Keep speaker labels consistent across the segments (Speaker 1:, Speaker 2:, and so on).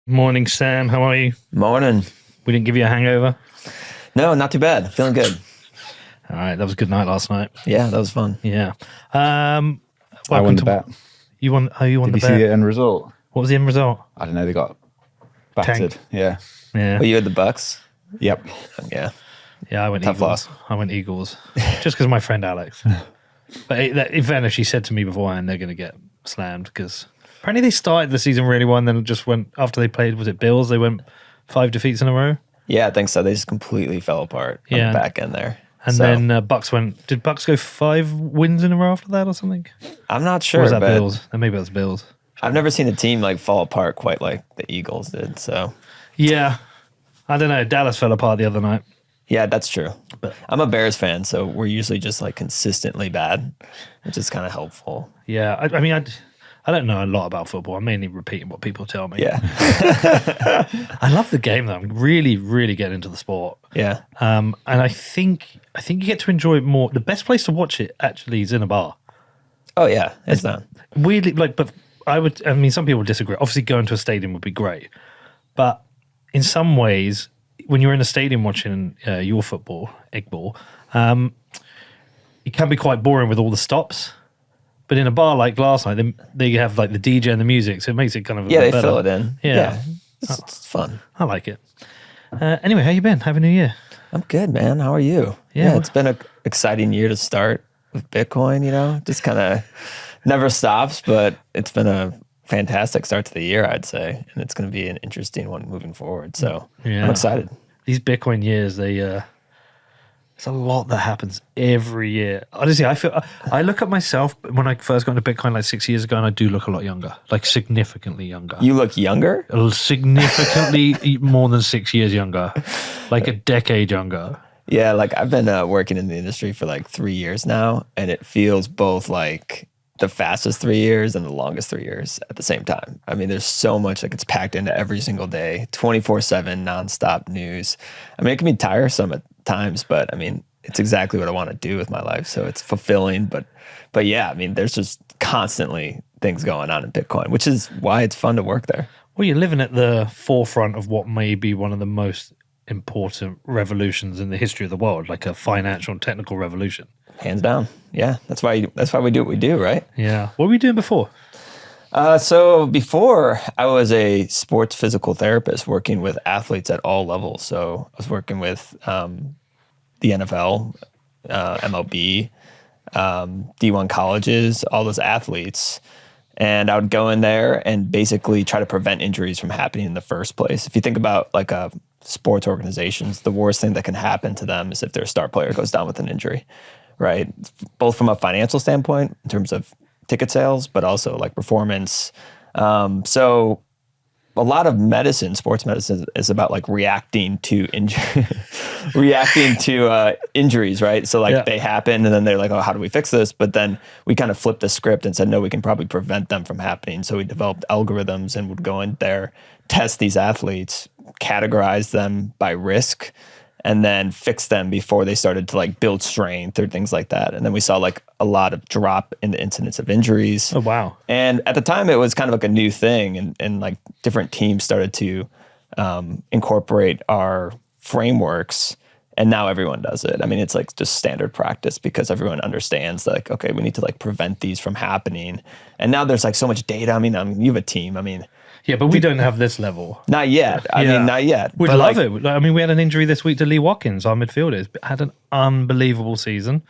Speaker 1: Morning, Sam. How are you?
Speaker 2: Morning.
Speaker 1: We didn't give you a hangover?
Speaker 2: No, not too bad. Feeling good.
Speaker 1: All right. That was a good night last night.
Speaker 2: Yeah, that was fun.
Speaker 1: Yeah.
Speaker 3: I won the bet.
Speaker 1: You won. Oh, you won
Speaker 3: Did
Speaker 1: the
Speaker 3: you
Speaker 1: bet.
Speaker 3: see the end result?
Speaker 1: What was the end result?
Speaker 3: I don't know. They got battered.
Speaker 1: Tanked.
Speaker 3: Yeah.
Speaker 1: Yeah.
Speaker 2: Well, you had the Bucks.
Speaker 3: Yep.
Speaker 2: Yeah.
Speaker 1: Yeah, I went
Speaker 2: Tough
Speaker 1: Eagles.
Speaker 2: loss.
Speaker 1: I went Eagles. Just because my friend Alex. But in fairness, she said to me beforehand they're going to get slammed because apparently they started the season really well and then just went, after they played, was it Bills? They went 5 defeats in a row.
Speaker 2: Yeah, I think so. They just completely fell apart on the back end there.
Speaker 1: And then Bucks went, did Bucks go 5 wins in a row after that or something?
Speaker 2: I'm not
Speaker 1: Or
Speaker 2: sure.
Speaker 1: was that
Speaker 2: but
Speaker 1: Bills? Then maybe it was Bills.
Speaker 2: I've never seen a team like fall apart quite like the Eagles did. So
Speaker 1: Yeah. I don't know. Dallas fell apart the other night.
Speaker 2: yeah, that's true. But I'm a Bears fan, so we're usually just like consistently bad, which is kind of helpful.
Speaker 1: Yeah. I mean, I don't know a lot about football. I'm mainly repeating what people tell me.
Speaker 2: Yeah.
Speaker 1: I love the game though. I'm really, really getting into the sport.
Speaker 2: Yeah.
Speaker 1: And I think you get to enjoy it more. The best place to watch it actually is in a bar.
Speaker 2: Oh yeah, it's not.
Speaker 1: Weirdly, but I mean, some people disagree. Obviously, going to a stadium would be great, but in some ways, when you're in a stadium watching your football, egg ball, it can be quite boring with all the stops. But in a bar like last night, they have like the DJ and the music, so it makes it kind of a
Speaker 2: Yeah,
Speaker 1: bit
Speaker 2: they
Speaker 1: better.
Speaker 2: fill it in.
Speaker 1: Yeah.
Speaker 2: It's fun.
Speaker 1: I like it. Anyway, how you been? Happy New Year.
Speaker 2: I'm good, man. How are you?
Speaker 1: Yeah.
Speaker 2: It's been an exciting year to start with Bitcoin, just kind of never stops, but it's been a fantastic start to the year, I'd say. And it's going to be an interesting one moving forward. So I'm excited.
Speaker 1: These Bitcoin years, there's a lot that happens every year. Honestly, I look at myself when I first got into Bitcoin like 6 years ago, and I do look a lot younger, like significantly younger.
Speaker 2: You look younger?
Speaker 1: Significantly more than 6 years younger, like a decade younger.
Speaker 2: Yeah, like I've been working in the industry for like 3 years now, and it feels both like the fastest 3 years and the longest 3 years at the same time. I mean, there's so much that gets packed into every single day, 24/7 nonstop news. I mean, it can be tiresome at times, but I mean, it's exactly what I want to do with my life. So it's fulfilling, but yeah, I mean, there's just constantly things going on in Bitcoin, which is why it's fun to work there.
Speaker 1: Well, you're living at the forefront of what may be one of the most important revolutions in the history of the world, like a financial and technical revolution.
Speaker 2: Hands down. Yeah. That's why we do what we do, right?
Speaker 1: Yeah. What were you doing before?
Speaker 2: So before, I was a sports physical therapist working with athletes at all levels. So I was working with the NFL, MLB, D1 colleges, all those athletes. And I would go in there and basically try to prevent injuries from happening in the first place. If you think about like sports organizations, the worst thing that can happen to them is if their star player goes down with an injury, right? Both from a financial standpoint in terms of ticket sales, but also like performance. So a lot of medicine, sports medicine, is about like reacting to injuries, right? So like they happen and then they're like, oh, how do we fix this? But then we kind of flipped the script and said, no, we can probably prevent them from happening. So we developed algorithms and would go in there, test these athletes, categorize them by risk, and then fix them before they started to like build strength or things like that. And then we saw like a lot of drop in the incidence of injuries.
Speaker 1: Oh, wow.
Speaker 2: And at the time it was kind of like a new thing, and like different teams started to incorporate our frameworks, and now everyone does it. I mean, it's like just standard practice because everyone understands like, okay, we need to like prevent these from happening. And now there's like so much data. I mean, you have a team. I mean,
Speaker 1: yeah, but we don't have this level.
Speaker 2: Not yet. I mean, not yet.
Speaker 1: We'd
Speaker 2: But,
Speaker 1: love
Speaker 2: like,
Speaker 1: it. I mean, we had an injury this week to Lee Watkins, our midfielder. He's had an unbelievable season.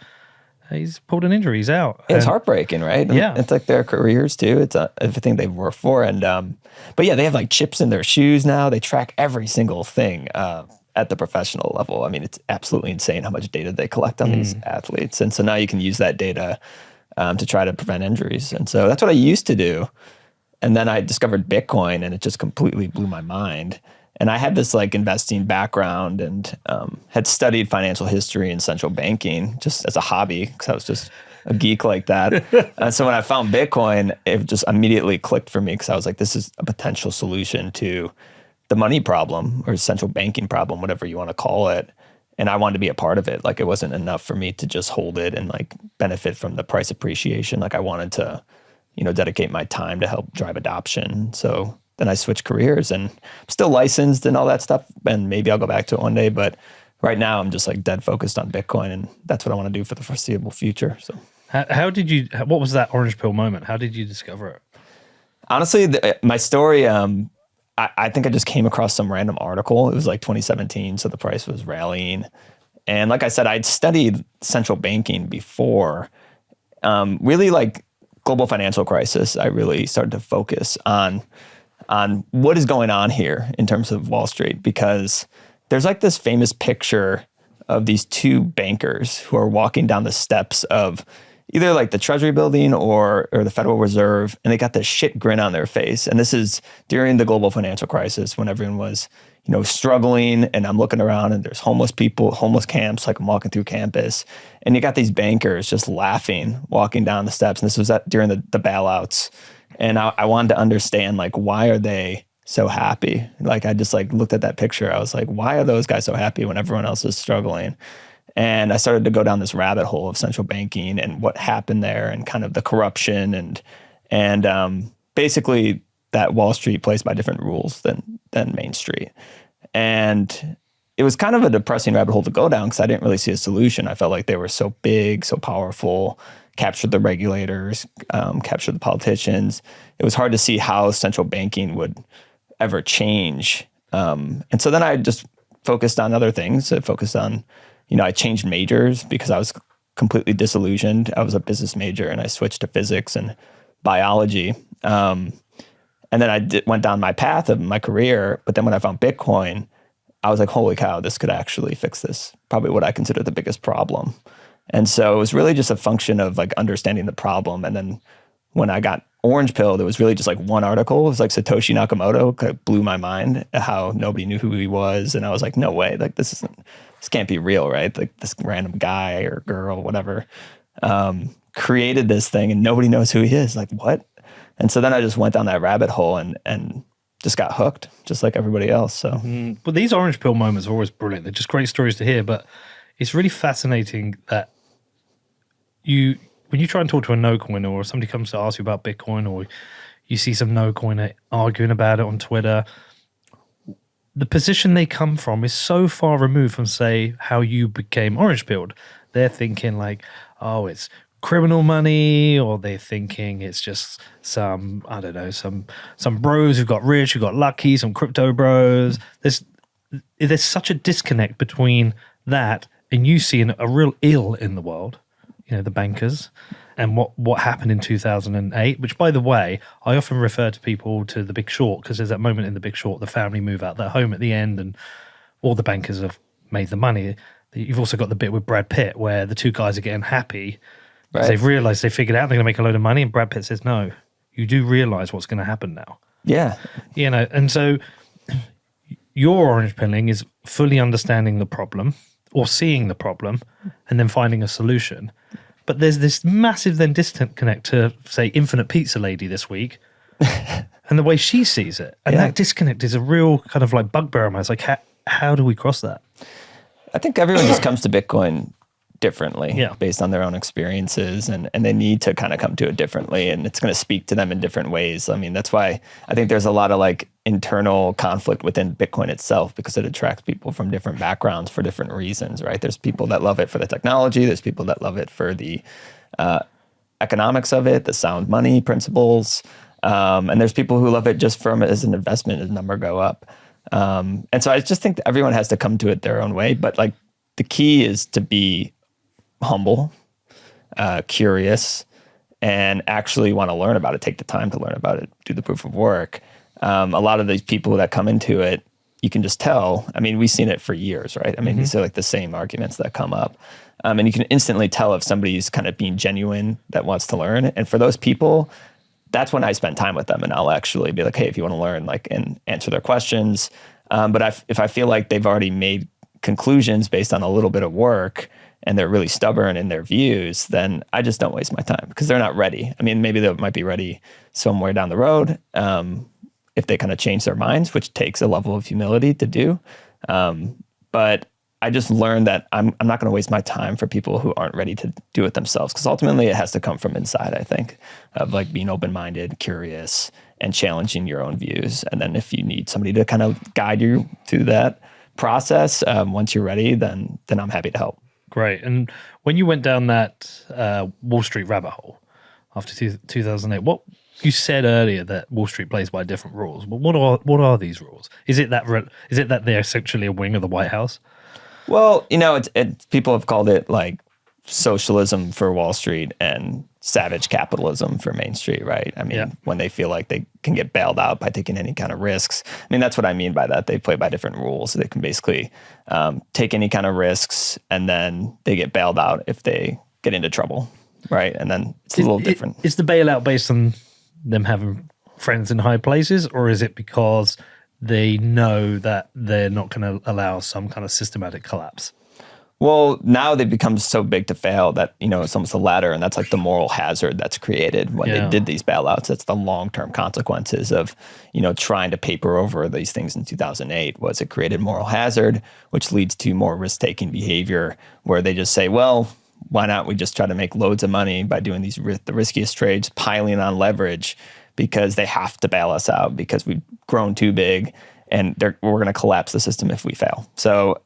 Speaker 1: He's pulled an injury. He's out.
Speaker 2: It's heartbreaking, right?
Speaker 1: Yeah.
Speaker 2: It's like their careers too. It's everything they've worked for. And, but yeah, they have like chips in their shoes now. They track every single thing at the professional level. I mean, it's absolutely insane how much data they collect on these athletes. And so now you can use that data to try to prevent injuries. And so that's what I used to do. And then I discovered Bitcoin, and it just completely blew my mind. And I had this like investing background and had studied financial history and central banking just as a hobby because I was just a geek like that. And so when I found Bitcoin, it just immediately clicked for me because I was like, this is a potential solution to the money problem or central banking problem, whatever you want to call it. And I wanted to be a part of it. Like it wasn't enough for me to just hold it and like benefit from the price appreciation. Like I wanted to dedicate my time to help drive adoption. So then I switched careers, and I'm still licensed and all that stuff. And maybe I'll go back to it one day, but right now I'm just like dead focused on Bitcoin, and that's what I want to do for the foreseeable future. So
Speaker 1: what was that orange pill moment? How did you discover it?
Speaker 2: Honestly, my story, I think I just came across some random article. It was like 2017, so the price was rallying. And like I said, I'd studied central banking before. Really like global financial crisis, I really started to focus on what is going on here in terms of Wall Street, because there's like this famous picture of these two bankers who are walking down the steps of either like the Treasury building or the Federal Reserve, and they got this shit grin on their face. And this is during the global financial crisis when everyone was, struggling, and I'm looking around and there's homeless people, homeless camps, like I'm walking through campus, and you got these bankers just laughing, walking down the steps. And this was during the bailouts. And I wanted to understand, like, why are they so happy? Like, I just like looked at that picture. I was like, why are those guys so happy when everyone else is struggling? And I started to go down this rabbit hole of central banking and what happened there, and kind of the corruption and basically that Wall Street plays by different rules than Main Street. And it was kind of a depressing rabbit hole to go down because I didn't really see a solution. I felt like they were so big, so powerful, captured the regulators, captured the politicians. It was hard to see how central banking would ever change. And so then I just focused on other things. I focused on, I changed majors because I was completely disillusioned. I was a business major and I switched to physics and biology. And then I went down my path of my career. But then when I found Bitcoin, I was like, holy cow, this could actually fix this. Probably what I consider the biggest problem. And so it was really just a function of like understanding the problem. And then when I got orange pilled, it was really just like one article. It was like Satoshi Nakamoto, kind of blew my mind at how nobody knew who he was. And I was like, no way, like this can't be real, right? Like this random guy or girl, whatever, created this thing and nobody knows who he is. Like what? And so then I just went down that rabbit hole and just got hooked, just like everybody else. So,
Speaker 1: But these orange pill moments are always brilliant. They're just great stories to hear. But it's really fascinating that when you try and talk to a no coiner, or somebody comes to ask you about Bitcoin, or you see some no coiner arguing about it on Twitter, the position they come from is so far removed from, say, how you became orange pilled. They're thinking like, oh, it's criminal money, or they're thinking it's just some bros who got rich, who got lucky, some crypto bros. There's such a disconnect between that and you seeing a real ill in the world, the bankers, and what happened in 2008, which, by the way, I often refer to people to The Big Short, because there's that moment in The Big Short, the family move out their home at the end and all the bankers have made the money. You've also got the bit with Brad Pitt where the two guys are getting happy. Right. They've realized, they figured out they're going to make a load of money, and Brad Pitt says, no, you do realize what's going to happen now.
Speaker 2: Yeah.
Speaker 1: And so your orange pilling is fully understanding the problem or seeing the problem and then finding a solution. But there's this massive then disconnect to, say, Infinite Pizza Lady this week and the way she sees it. And that disconnect is a real kind of like bugbear of mine. It's like, how do we cross that?
Speaker 2: I think everyone just comes to Bitcoin differently based on their own experiences, and they need to kind of come to it differently, and it's going to speak to them in different ways. I mean, that's why I think there's a lot of like internal conflict within Bitcoin itself, because it attracts people from different backgrounds for different reasons, right? There's people that love it for the technology, there's people that love it for the economics of it, the sound money principles, and there's people who love it just from as an investment, as number go up. And so I just think that everyone has to come to it their own way, but like the key is to be humble, curious, and actually want to learn about it, take the time to learn about it, do the proof of work. A lot of these people that come into it, you can just tell. I mean, we've seen it for years, right? I mean, these are like the same arguments that come up. And you can instantly tell if somebody's kind of being genuine that wants to learn. And for those people, that's when I spend time with them, and I'll actually be like, hey, if you want to learn, like, and answer their questions. But if I feel like they've already made conclusions based on a little bit of work and they're really stubborn in their views, then I just don't waste my time because they're not ready. I mean, maybe they might be ready somewhere down the road if they kind of change their minds, which takes a level of humility to do. But I just learned that I'm not going to waste my time for people who aren't ready to do it themselves, because ultimately it has to come from inside, I think, of like being open-minded, curious, and challenging your own views. And then if you need somebody to kind of guide you through that process, once you're ready, then I'm happy to help.
Speaker 1: Great. And when you went down that Wall Street rabbit hole after 2008, what you said earlier that Wall Street plays by different rules. But what are these rules? Is it that they're essentially a wing of the White House?
Speaker 2: Well, you know, it's people have called it like socialism for Wall Street and savage capitalism for Main Street, right? I mean, when they feel like they can get bailed out by taking any kind of risks. I mean, that's what I mean by that. They play by different rules. They can basically take any kind of risks, and then they get bailed out if they get into trouble, right? And then it's a little different.
Speaker 1: Is the bailout based on them having friends in high places, or is it because they know that they're not going to allow some kind of systematic collapse?
Speaker 2: Well, now they've become so big to fail that, you know, it's almost a ladder, and that's like the moral hazard that's created when they did these bailouts. That's the long-term consequences of, you know, trying to paper over these things in 2008 was it created moral hazard, which leads to more risk-taking behavior where they just say, well, why not we just try to make loads of money by doing these the riskiest trades, piling on leverage, because they have to bail us out because we've grown too big, and we're going to collapse the system if we fail. So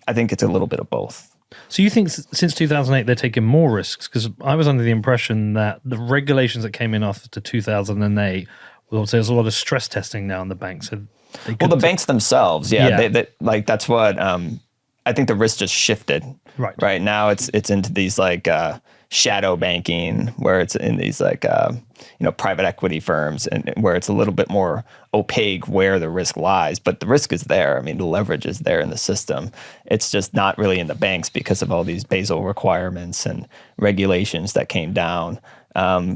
Speaker 2: I think it's a little bit of both.
Speaker 1: So you think since 2008 they're taking more risks? Because I was under the impression that the regulations that came in after 2008, well, there's a lot of stress testing now in the banks. So
Speaker 2: the banks themselves, they like that's what I think the risk just shifted. Right now it's into these like shadow banking, where it's in these like private equity firms, and where it's a little bit more opaque where the risk lies, but the risk is there. I mean, the leverage is there in the system. It's just not really in the banks because of all these Basel requirements and regulations that came down.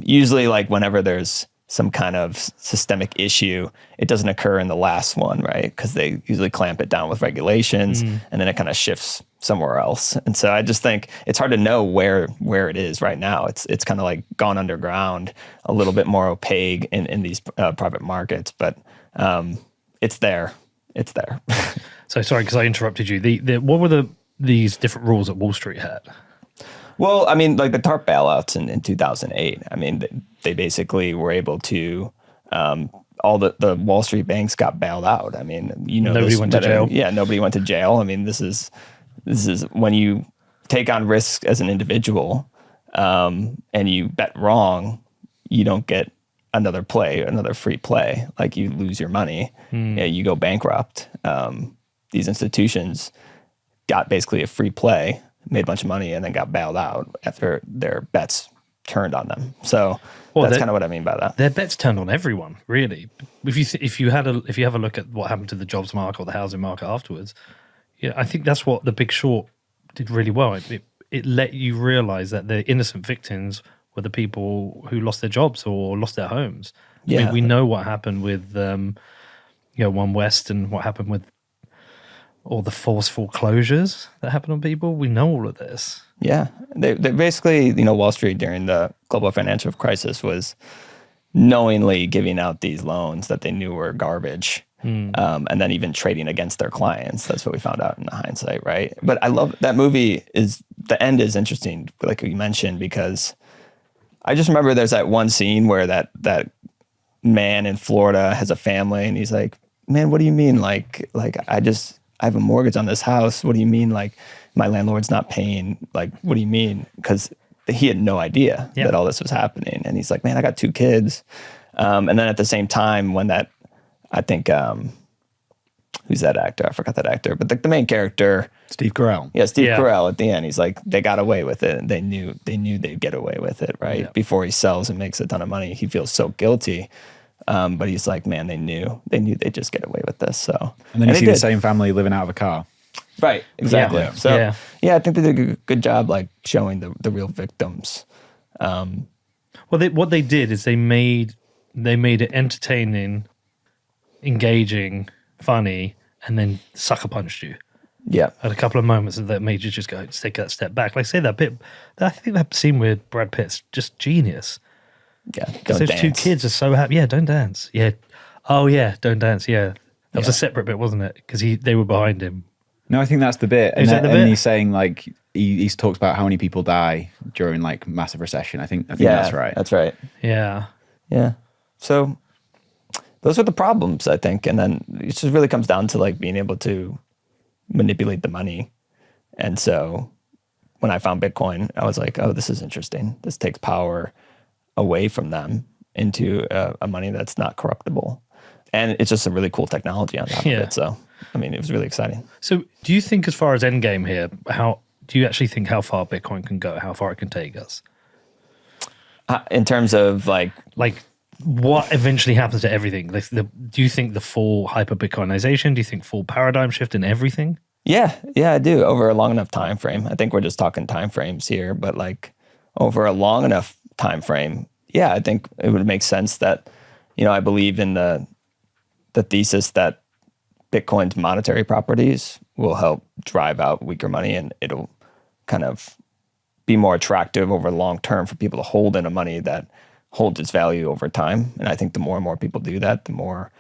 Speaker 2: Usually, like whenever there's some kind of systemic issue, it doesn't occur in the last one, right? Because they usually clamp it down with regulations, and then it kind of shifts somewhere else. And so I just think it's hard to know where it is right now. It's kind of like gone underground, a little bit more opaque in these private markets, but it's there. It's there.
Speaker 1: So sorry, because I interrupted you. What were these different rules that Wall Street had?
Speaker 2: Well, I mean, like the TARP bailouts in 2008, I mean, they basically were able to, all the Wall Street banks got bailed out. I mean,
Speaker 1: nobody went to jail.
Speaker 2: Yeah, nobody went to jail. I mean, this is when you take on risk as an individual, and you bet wrong, you don't get another free play. Like you lose your money, you go bankrupt. These institutions got basically a free play, made a bunch of money, and then got bailed out after their bets turned on them. So that's kind of what I mean by that.
Speaker 1: Their bets turned on everyone, really. If you have a look at what happened to the jobs market or the housing market afterwards, I think that's what the Big Short did really well. It let you realize that the innocent victims were the people who lost their jobs or lost their homes. Yeah. I mean, we know what happened with One West, and what happened with all the forced foreclosures that happened on people. We know all of this.
Speaker 2: Yeah. They basically, Wall Street during the global financial crisis was knowingly giving out these loans that they knew were garbage, and then even trading against their clients. That's what we found out in the hindsight, right? But I love that movie. The end is interesting, like you mentioned, because I just remember there's that one scene where that man in Florida has a family, and he's like, man, what do you mean? Like I have a mortgage on this house. What do you mean? Like my landlord's not paying? Like, what do you mean? Because he had no idea that all this was happening. And he's like, man, I got 2 kids. And then at the same time, when I think, who's that actor? I forgot that actor, but the main character,
Speaker 3: Steve Carell.
Speaker 2: Yeah, Steve Carell at the end. He's like, they got away with it. And they knew they'd get away with it, right? Yeah. Before he sells and makes a ton of money, he feels so guilty. But he's like, man, they knew they'd just get away with this. So,
Speaker 3: and then you see the same family living out of a car.
Speaker 2: Right, exactly.
Speaker 1: Yeah.
Speaker 2: So, I think they did a good job, like showing the real victims.
Speaker 1: Well, what they did is they made it entertaining, engaging, funny, and then sucker punched you.
Speaker 2: Yeah,
Speaker 1: at a couple of moments that made you just go, take that step back. Like, say that bit. I think that scene with Brad Pitt's just genius.
Speaker 2: Yeah,
Speaker 1: because those 2 kids are so happy. Yeah, don't dance. Yeah. Oh yeah, don't dance. Yeah, that was a separate bit, wasn't it? Because they were behind him.
Speaker 3: No, I think that's the bit.
Speaker 1: Is that the
Speaker 3: and
Speaker 1: bit?
Speaker 3: he's saying like he's talks about how many people die during like massive recession. I think that's right.
Speaker 2: That's right.
Speaker 1: Yeah.
Speaker 2: Yeah. So those are the problems, I think. And then it just really comes down to like being able to manipulate the money. And so when I found Bitcoin, I was like, oh, this is interesting. This takes power away from them into a money that's not corruptible. And it's just a really cool technology on top of it. So, I mean, it was really exciting.
Speaker 1: So do you think, as far as endgame here, do you actually think how far Bitcoin can go, how far it can take us?
Speaker 2: In terms of like
Speaker 1: what eventually happens to everything? Like, do you think the full hyper-Bitcoinization? Do you think full paradigm shift in everything?
Speaker 2: Yeah, I do. Over a long enough time frame. I think we're just talking time frames here, but like over a long enough time frame, yeah, I think it would make sense that, I believe in the thesis that Bitcoin's monetary properties will help drive out weaker money, and it'll kind of be more attractive over the long term for people to hold in a money that holds its value over time. And I think the more and more people do that, the more,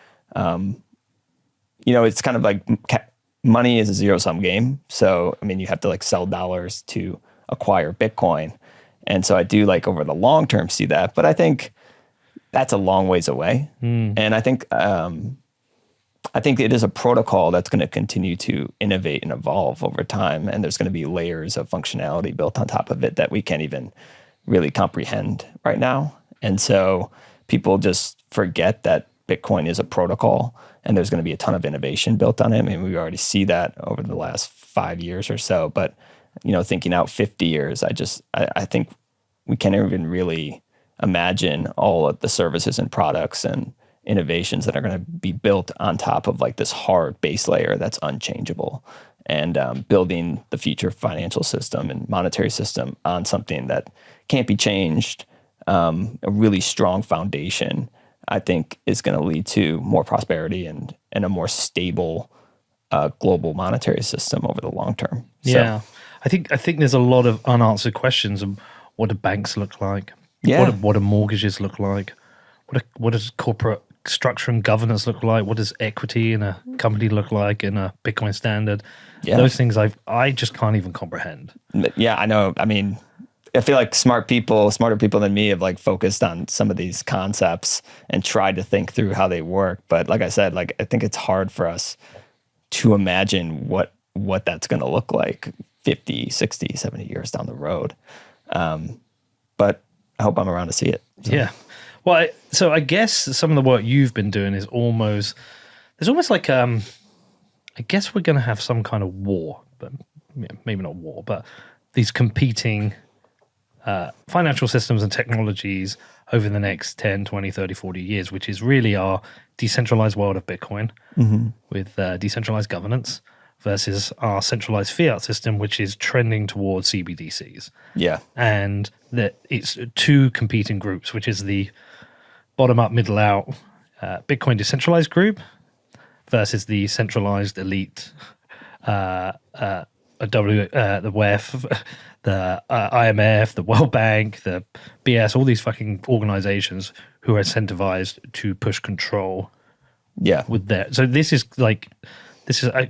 Speaker 2: it's kind of like money is a zero-sum game. So, I mean, you have to like sell dollars to acquire Bitcoin. And so I do like over the long term see that, but I think that's a long ways away. And I think it is a protocol that's going to continue to innovate and evolve over time. And there's going to be layers of functionality built on top of it that we can't even really comprehend right now. And so people just forget that Bitcoin is a protocol and there's going to be a ton of innovation built on it. I mean, we already see that over the last 5 years or so, but thinking out 50 years, I think we can't even really imagine all of the services and products and innovations that are going to be built on top of like this hard base layer that's unchangeable, and building the future financial system and monetary system on something that can't be changed. A really strong foundation, I think, is going to lead to more prosperity and a more stable global monetary system over the long term.
Speaker 1: Yeah. So, I think there's a lot of unanswered questions of what do banks look like?
Speaker 2: Yeah.
Speaker 1: What do mortgages look like? What does corporate structure and governance look like? What does equity in a company look like in a Bitcoin standard? Yeah. Those things I just can't even comprehend.
Speaker 2: Yeah, I know. I mean, I feel like smarter people than me have like focused on some of these concepts and tried to think through how they work. But like I said, like I think it's hard for us to imagine what that's going to look like 50, 60, 70 years down the road. But I hope I'm around to see it. So.
Speaker 1: Yeah. Well, so I guess some of the work you've been doing is almost like, I guess we're going to have some kind of war, but maybe not war, but these competing financial systems and technologies over the next 10, 20, 30, 40 years, which is really our decentralized world of Bitcoin with decentralized governance versus our centralized fiat system, which is trending towards CBDCs.
Speaker 2: Yeah.
Speaker 1: And that it's two competing groups, which is the bottom-up, middle-out Bitcoin decentralized group versus the centralized elite the WEF, the IMF, the World Bank, the BS, all these fucking organizations who are incentivized to push control.
Speaker 2: Yeah.
Speaker 1: With their, so this is I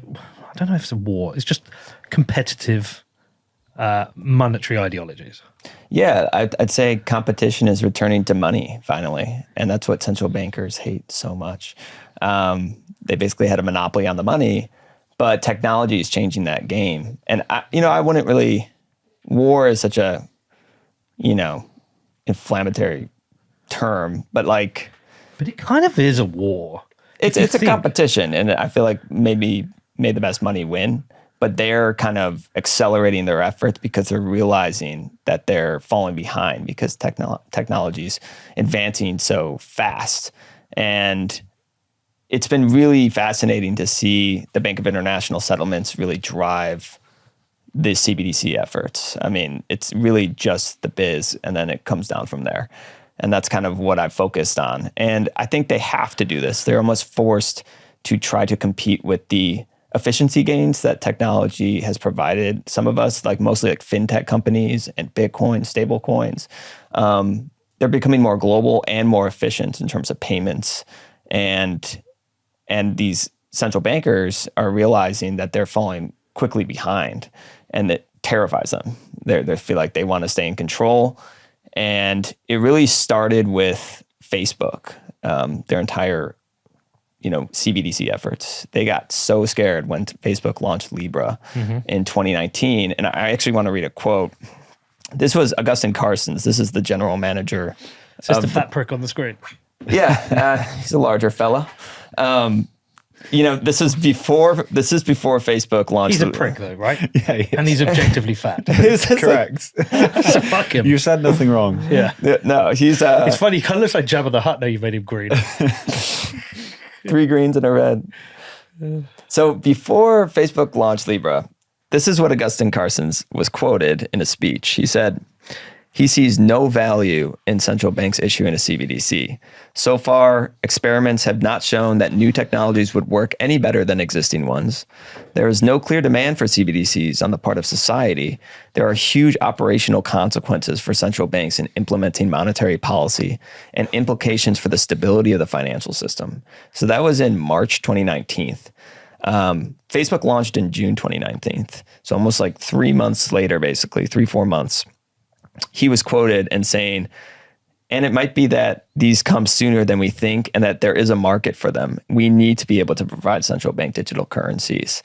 Speaker 1: don't know if it's a war. It's just competitive monetary ideologies.
Speaker 2: Yeah, I'd say competition is returning to money finally, and that's what central bankers hate so much. They basically had a monopoly on the money, but technology is changing that game. And I wouldn't really. War is such a, inflammatory term, but like.
Speaker 1: But it kind of is a war.
Speaker 2: It's a competition, and I feel like maybe may the best money win. But they're kind of accelerating their efforts because they're realizing that they're falling behind because technology is advancing so fast. And it's been really fascinating to see the Bank of International Settlements really drive the CBDC efforts. I mean, it's really just the biz, and then it comes down from there. And that's kind of what I've focused on. And I think they have to do this. They're almost forced to try to compete with the efficiency gains that technology has provided some of us, like mostly like fintech companies and Bitcoin, stable coins. They're becoming more global and more efficient in terms of payments. And these central bankers are realizing that they're falling quickly behind, and it terrifies them. They feel like they want to stay in control. And it really started with Facebook, their entire, CBDC efforts. They got so scared when Facebook launched Libra in 2019. And I actually want to read a quote. This was Augustin Carstens. This is the general manager.
Speaker 1: It's just the fat prick on the screen.
Speaker 2: Yeah, he's a larger fella. This is before Facebook launched.
Speaker 1: He's a prick though, right?
Speaker 3: Yeah,
Speaker 1: and he's objectively fat.
Speaker 3: Correct.
Speaker 1: So fuck him.
Speaker 3: You said nothing wrong.
Speaker 1: Yeah.
Speaker 2: No, he's.
Speaker 1: It's funny. He kind of looks like Jabba the Hutt. Now you've made him green.
Speaker 2: 3 greens and a red. So before Facebook launched Libra, this is what Augustin Carstens was quoted in a speech. He said, he sees no value in central banks issuing a CBDC. So far, experiments have not shown that new technologies would work any better than existing ones. There is no clear demand for CBDCs on the part of society. There are huge operational consequences for central banks in implementing monetary policy and implications for the stability of the financial system. So that was in March 2019. Facebook launched in June 2019. So almost like 3 months later, basically 3-4 months. He was quoted and saying, and it might be that these come sooner than we think and that there is a market for them. We need to be able to provide central bank digital currencies.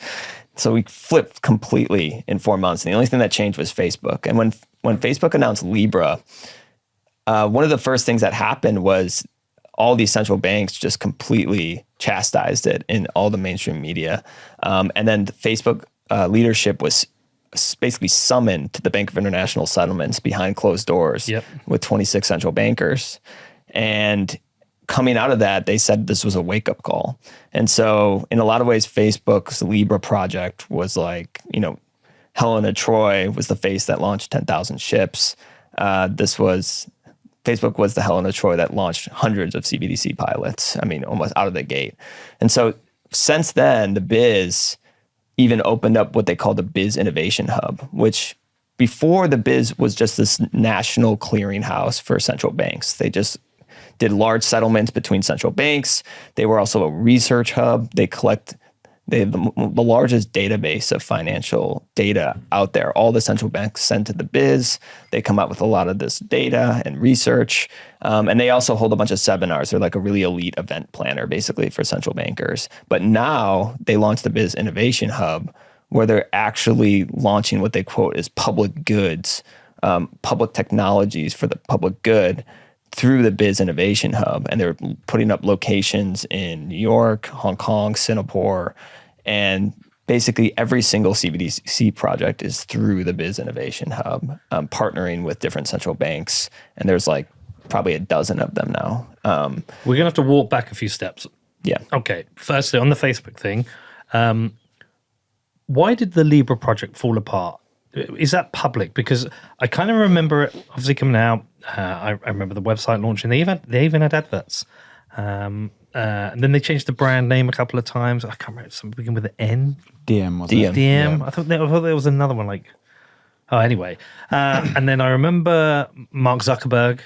Speaker 2: So we flipped completely in 4 months. And the only thing that changed was Facebook. And when Facebook announced Libra, one of the first things that happened was all these central banks just completely chastised it in all the mainstream media. And then the Facebook leadership was basically summoned to the Bank of International Settlements behind closed doors with 26 central bankers. And coming out of that, they said this was a wake-up call. And so in a lot of ways, Facebook's Libra project was like, Helena Troy was the face that launched 10,000 ships. Facebook was the Helena Troy that launched hundreds of CBDC pilots. I mean, almost out of the gate. And so since then, the biz even opened up what they call the Biz Innovation Hub, which before the Biz was just this national clearinghouse for central banks. They just did large settlements between central banks. They were also a research hub. They have the largest database of financial data out there. All the central banks send to the Biz. They come out with a lot of this data and research. And they also hold a bunch of seminars. They're like a really elite event planner, basically, for central bankers. But now they launched the Biz Innovation Hub, where they're actually launching what they quote as public goods, public technologies for the public good through the Biz Innovation Hub. And they're putting up locations in New York, Hong Kong, Singapore, and basically every single CBDC project is through the Biz Innovation Hub, partnering with different central banks. And there's like probably a dozen of them now.
Speaker 1: We're going to have to walk back a few steps.
Speaker 2: Yeah.
Speaker 1: Okay. Firstly, on the Facebook thing, why did the Libra project fall apart? Is that public? Because I kind of remember it obviously coming out. I remember the website launching. They even had adverts. And then they changed the brand name a couple of times. I can't remember. Something begin with an N.
Speaker 3: DM, was
Speaker 2: DM.
Speaker 3: it?
Speaker 1: DM.
Speaker 3: Yeah.
Speaker 1: I thought there was another one like. Oh, anyway. And then I remember Mark Zuckerberg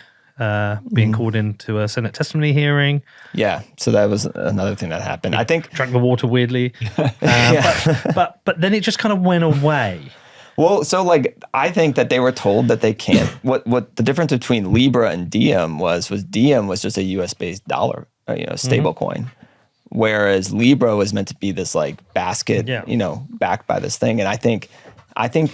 Speaker 1: being called into a Senate testimony hearing.
Speaker 2: Yeah. So that was another thing that happened. I think
Speaker 1: Drank the water weirdly. But then it just kind of went away.
Speaker 2: Well, so like I think that they were told that they can't. What the difference between Libra and Diem was Diem was just a U.S. based dollar, stable coin, whereas Libra was meant to be this like basket, backed by this thing. And I think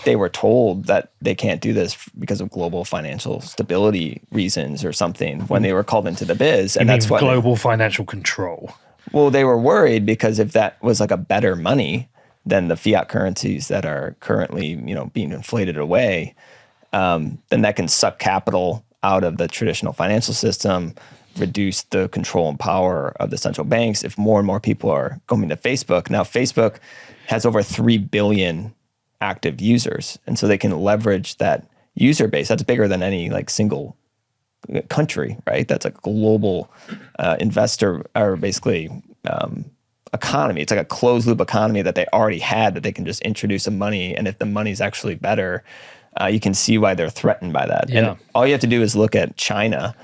Speaker 2: they were told that they can't do this because of global financial stability reasons or something when they were called into the Biz, and that's what
Speaker 1: global financial control.
Speaker 2: Well, they were worried because if that was like a better money than the fiat currencies that are currently, being inflated away, then that can suck capital out of the traditional financial system, reduce the control and power of the central banks if more and more people are going to Facebook. Now, Facebook has over 3 billion active users, and so they can leverage that user base. That's bigger than any like single country, right? That's a global investor or basically economy. It's like a closed loop economy that they already had that they can just introduce some money. And if the money's actually better, you can see why they're threatened by that.
Speaker 1: Yeah.
Speaker 2: And all you have to do is look at China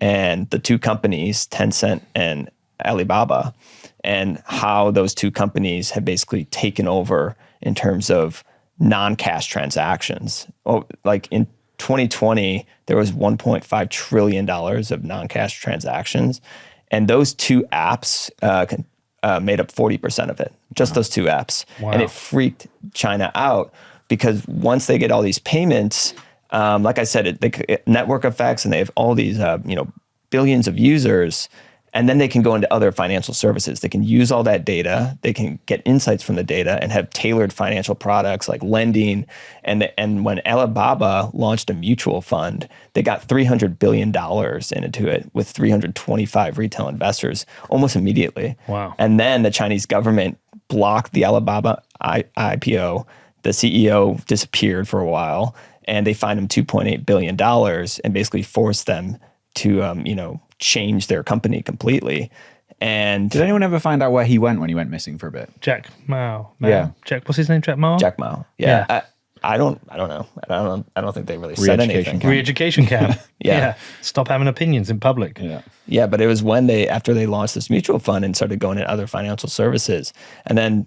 Speaker 2: and the two companies, Tencent and Alibaba, and how those two companies have basically taken over in terms of non-cash transactions. Oh, like in 2020, there was $1.5 trillion of non-cash transactions. And those two apps made up 40% of it, just those two apps.
Speaker 1: Wow.
Speaker 2: And it freaked China out because once they get all these payments, like I said, network effects, and they have all these, billions of users, and then they can go into other financial services. They can use all that data. They can get insights from the data and have tailored financial products like lending. And when Alibaba launched a mutual fund, they got $300 billion into it with 325 retail investors almost immediately.
Speaker 1: Wow.
Speaker 2: And then the Chinese government blocked the Alibaba IPO. The CEO disappeared for a while, and they fined him $2.8 billion and basically forced them to, change their company completely. And
Speaker 3: did anyone ever find out where he went when he went missing for a bit?
Speaker 1: Jack Ma.
Speaker 3: Yeah.
Speaker 1: Jack, what's his name? Jack Ma?
Speaker 2: Jack Ma. Yeah. I don't know. I don't think they really said anything.
Speaker 1: Re-education camp.
Speaker 2: Yeah.
Speaker 1: Stop having opinions in public.
Speaker 3: Yeah.
Speaker 2: Yeah, but it was when after they launched this mutual fund and started going into other financial services, and then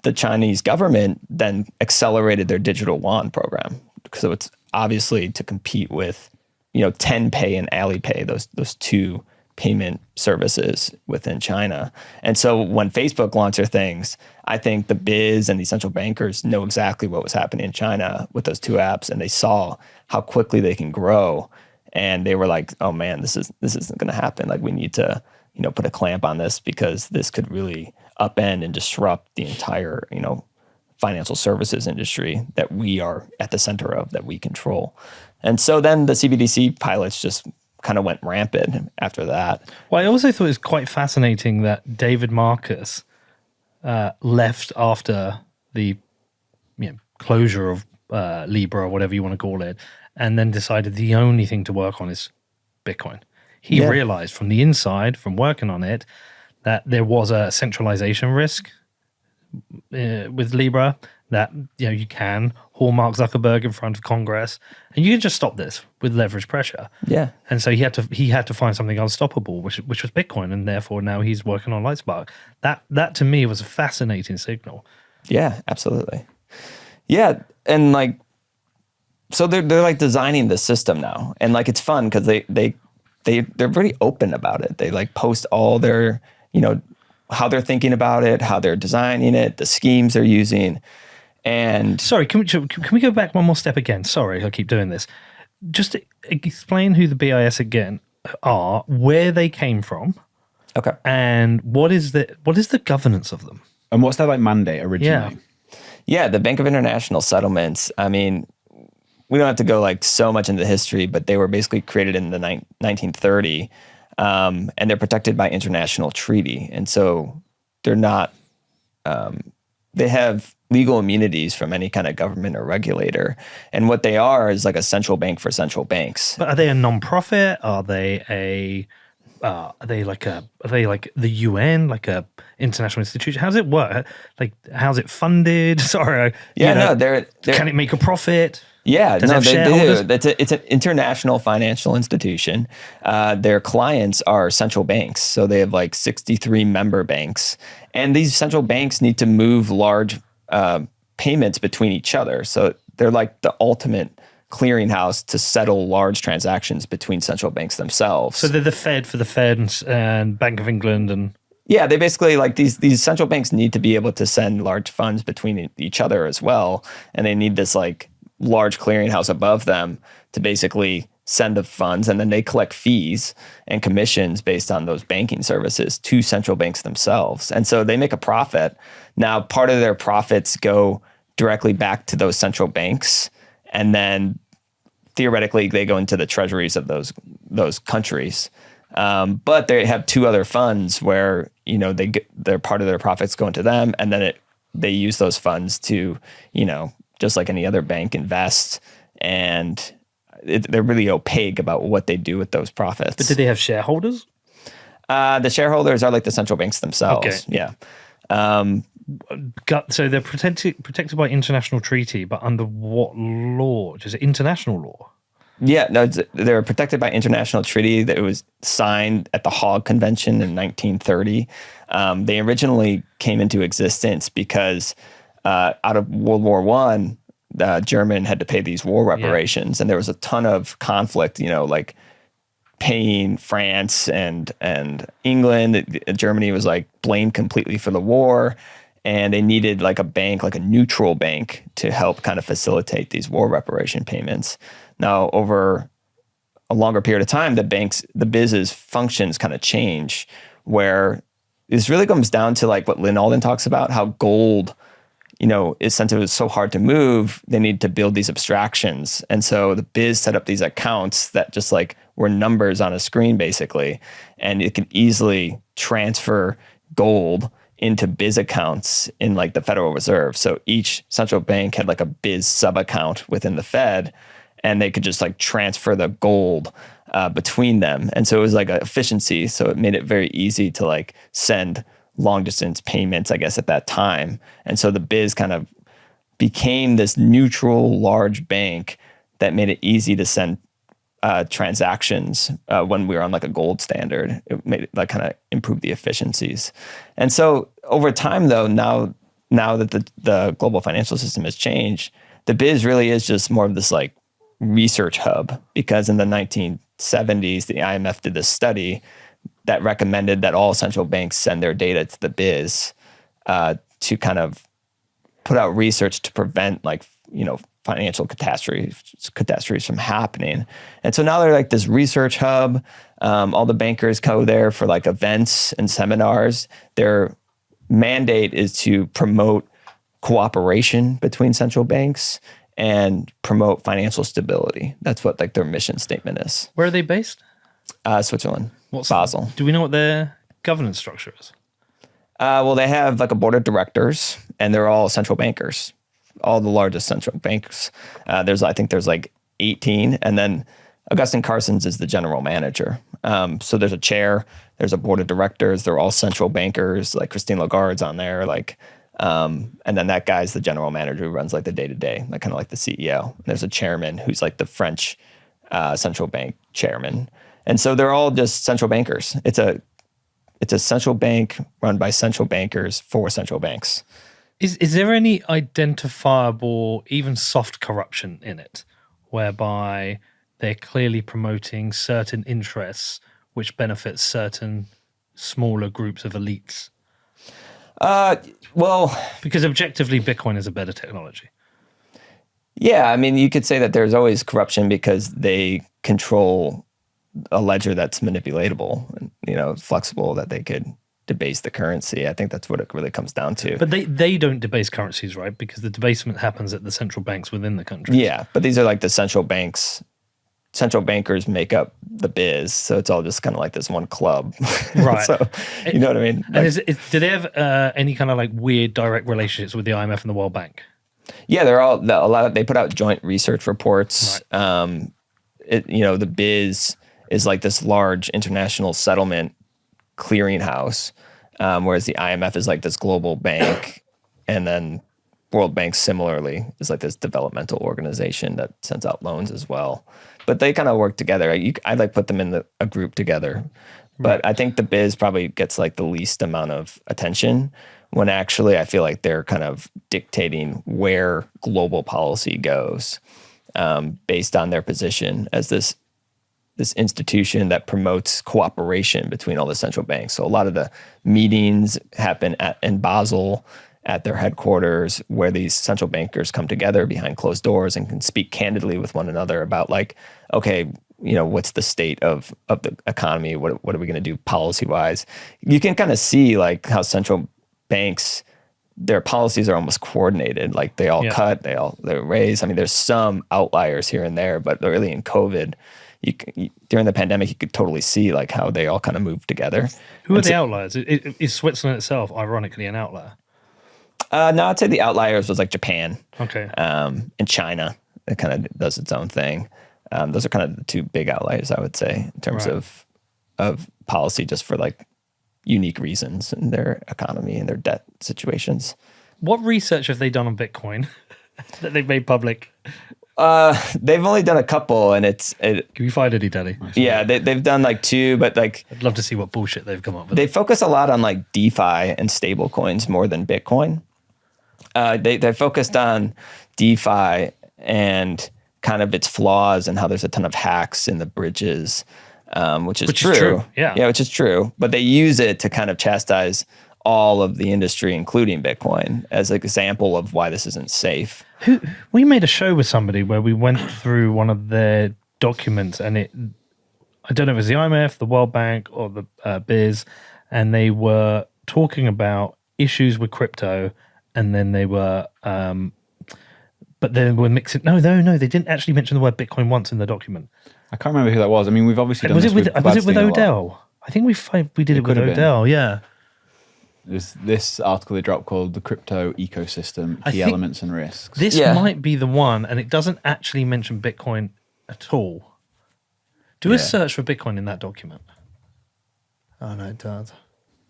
Speaker 2: the Chinese government then accelerated their digital yuan program. So it's obviously to compete with, Tenpay and Alipay, those two payment services within China. And so when Facebook launched their things, I think the biz and the central bankers know exactly what was happening in China with those two apps, and they saw how quickly they can grow. And they were like, oh man, this isn't going to happen. Like, we need to, put a clamp on this, because this could really upend and disrupt the entire, financial services industry that we are at the center of, that we control. And so then the CBDC pilots just kind of went rampant after that.
Speaker 1: Well, I also thought it was quite fascinating that David Marcus left after the closure of Libra, or whatever you want to call it, and then decided the only thing to work on is Bitcoin. He realized from the inside, from working on it, that there was a centralization risk with Libra, that you can hallmark Zuckerberg in front of Congress, and you can just stop this with leverage pressure.
Speaker 2: Yeah.
Speaker 1: And so he had to find something unstoppable, which was Bitcoin, and therefore now he's working on Lightspark. That to me was a fascinating signal.
Speaker 2: Yeah, absolutely. Yeah, and so they're like designing the system now, and it's fun because they're pretty open about it. They post all their how they're thinking about it, how they're designing it, the schemes they're using. And
Speaker 1: sorry, can we go back one more step again? Sorry, I keep doing this. Just explain who the BIS again are, where they came from,
Speaker 2: okay,
Speaker 1: and what is the governance of them,
Speaker 3: and what's their mandate originally?
Speaker 2: Yeah, the Bank of International Settlements. I mean, we don't have to go so much into the history, but they were basically created in the 1930. And they're protected by international treaty. And so they're not, they have legal immunities from any kind of government or regulator. And what they are is a central bank for central banks.
Speaker 1: But are they a non-profit? Are they are they like the UN, like a international institution? How does it work? How's it funded? Sorry.
Speaker 2: They're
Speaker 1: can it make a profit?
Speaker 2: Yeah,
Speaker 1: Does it have
Speaker 2: they
Speaker 1: shareholders?
Speaker 2: do. It's an international financial institution. Their clients are central banks. So they have 63 member banks. And these central banks need to move large payments between each other. So they're the ultimate clearinghouse to settle large transactions between central banks themselves.
Speaker 1: So they're the Fed for the Fed and Bank of England and...
Speaker 2: Yeah, they basically these central banks need to be able to send large funds between each other as well. And they need this large clearinghouse above them to basically send the funds, and then they collect fees and commissions based on those banking services to central banks themselves. And so they make a profit. Now, part of their profits go directly back to those central banks, and then theoretically they go into the treasuries of those countries. But they have two other funds where they're part of their profits go into them, and then they use those funds to just like any other bank, invest, and they're really opaque about what they do with those profits.
Speaker 1: But do they have shareholders?
Speaker 2: The shareholders are the central banks themselves. Okay. Yeah.
Speaker 1: So they're protected by international treaty, but under what law? Is it international law?
Speaker 2: Yeah, no, they're protected by international treaty that was signed at the Hague Convention in 1930. They originally came into existence because out of World War One, German had to pay these war reparations, and there was a ton of conflict. Like paying France and England. Germany was like blamed completely for the war, and they needed like a bank, like a neutral bank, to help kind of facilitate these war reparation payments. Now, over a longer period of time, the biz's functions kind of change, where this really comes down to like what Lynn Alden talks about, how gold, since it was so hard to move, they need to build these abstractions. And so the biz set up these accounts that just like were numbers on a screen, basically. And it can easily transfer gold into biz accounts in like the Federal Reserve. So each central bank had like a biz sub account within the Fed, and they could just like transfer the gold between them. And so it was like an efficiency. So it made it very easy to like send long distance payments, I guess, at that time. And so the biz kind of became this neutral large bank that made it easy to send transactions when we were on like a gold standard. It made it like kind of improve the efficiencies. And so over time, though, now that the global financial system has changed, the biz really is just more of this like research hub, because in the 1970s, the IMF did this study that recommended that all central banks send their data to the biz to kind of put out research to prevent like, financial catastrophes from happening. And so now they're like this research hub. All the bankers go there for like events and seminars. Their mandate is to promote cooperation between central banks and promote financial stability. That's what like their mission statement is.
Speaker 1: Where are they based?
Speaker 2: Switzerland. Basel.
Speaker 1: Do we know what their governance structure is?
Speaker 2: Well, they have like a board of directors, and they're all central bankers, all the largest central banks. I think there's like 18, and then Augustin Carstens is the general manager. So there's a chair, there's a board of directors, they're all central bankers, like Christine Lagarde's on there, and then that guy's the general manager who runs like the day-to-day, like kind of like the CEO. And there's a chairman who's like the French central bank chairman. And so they're all just central bankers. It's a central bank run by central bankers for central banks.
Speaker 1: Is there any identifiable, even soft corruption in it, whereby they're clearly promoting certain interests which benefit certain smaller groups of elites?
Speaker 2: Well,
Speaker 1: because objectively, Bitcoin is a better technology.
Speaker 2: Yeah, I mean, you could say that there's always corruption because they control a ledger that's manipulatable and, flexible, that they could debase the currency. I think that's what it really comes down to.
Speaker 1: But they don't debase currencies, right? Because the debasement happens at the central banks within the country.
Speaker 2: Yeah, but these are like the central banks. Central bankers make up the biz, so it's all just kind of like this one club.
Speaker 1: Right.
Speaker 2: So, you know what I mean?
Speaker 1: And do they have any kind of like weird direct relationships with the IMF and the World Bank?
Speaker 2: Yeah, they put out joint research reports. Right. The biz is like this large international settlement clearinghouse, whereas the IMF is like this global bank, and then World Bank similarly is like this developmental organization that sends out loans as well. But they kind of work together. I'd like put them in a group together. But I think the biz probably gets like the least amount of attention, when actually I feel like they're kind of dictating where global policy goes, based on their position as this institution that promotes cooperation between all the central banks. So a lot of the meetings happen in Basel at their headquarters, where these central bankers come together behind closed doors and can speak candidly with one another about like, okay, what's the state of the economy? What are we going to do policy wise? You can kind of see like how central banks, their policies are almost coordinated. Like they all cut, they raise. I mean, there's some outliers here and there, but really in COVID, during the pandemic, you could totally see like how they all kind of moved together.
Speaker 1: Who are the outliers? Is Switzerland itself, ironically, an outlier?
Speaker 2: No, I'd say the outliers was like Japan.
Speaker 1: Okay.
Speaker 2: And China. It kind of does its own thing. Those are kind of the two big outliers, I would say, in terms of policy, just for like unique reasons in their economy and their debt situations.
Speaker 1: What research have they done on Bitcoin that they've made public?
Speaker 2: They've only done a couple, and
Speaker 1: Can we find any, Daddy?
Speaker 2: Yeah, they've done like two, but like
Speaker 1: I'd love to see what bullshit they've come up with.
Speaker 2: They focus a lot on like DeFi and stable coins more than Bitcoin. They focused on DeFi and kind of its flaws and how there's a ton of hacks in the bridges, which is true.
Speaker 1: Yeah,
Speaker 2: which is true. But they use it to kind of chastise all of the industry, including Bitcoin, as an example of why this isn't safe.
Speaker 1: We made a show with somebody where we went through one of their documents, and I don't know if it was the IMF, the World Bank, or the BIS, and they were talking about issues with crypto, and then they were, but they were mixing. No, they didn't actually mention the word Bitcoin once in the document.
Speaker 3: I can't remember who that was. I mean, we've obviously done
Speaker 1: Was
Speaker 3: this
Speaker 1: it with
Speaker 3: Gladstein a lot.
Speaker 1: Odell? I think we did it with
Speaker 3: could have been.
Speaker 1: Odell. Yeah.
Speaker 3: There's this article they dropped called "The Crypto Ecosystem:
Speaker 1: I
Speaker 3: Key
Speaker 1: think
Speaker 3: Elements and Risks."
Speaker 1: This might be the one, and it doesn't actually mention Bitcoin at all. Do a search for Bitcoin in that document. Oh no, it does.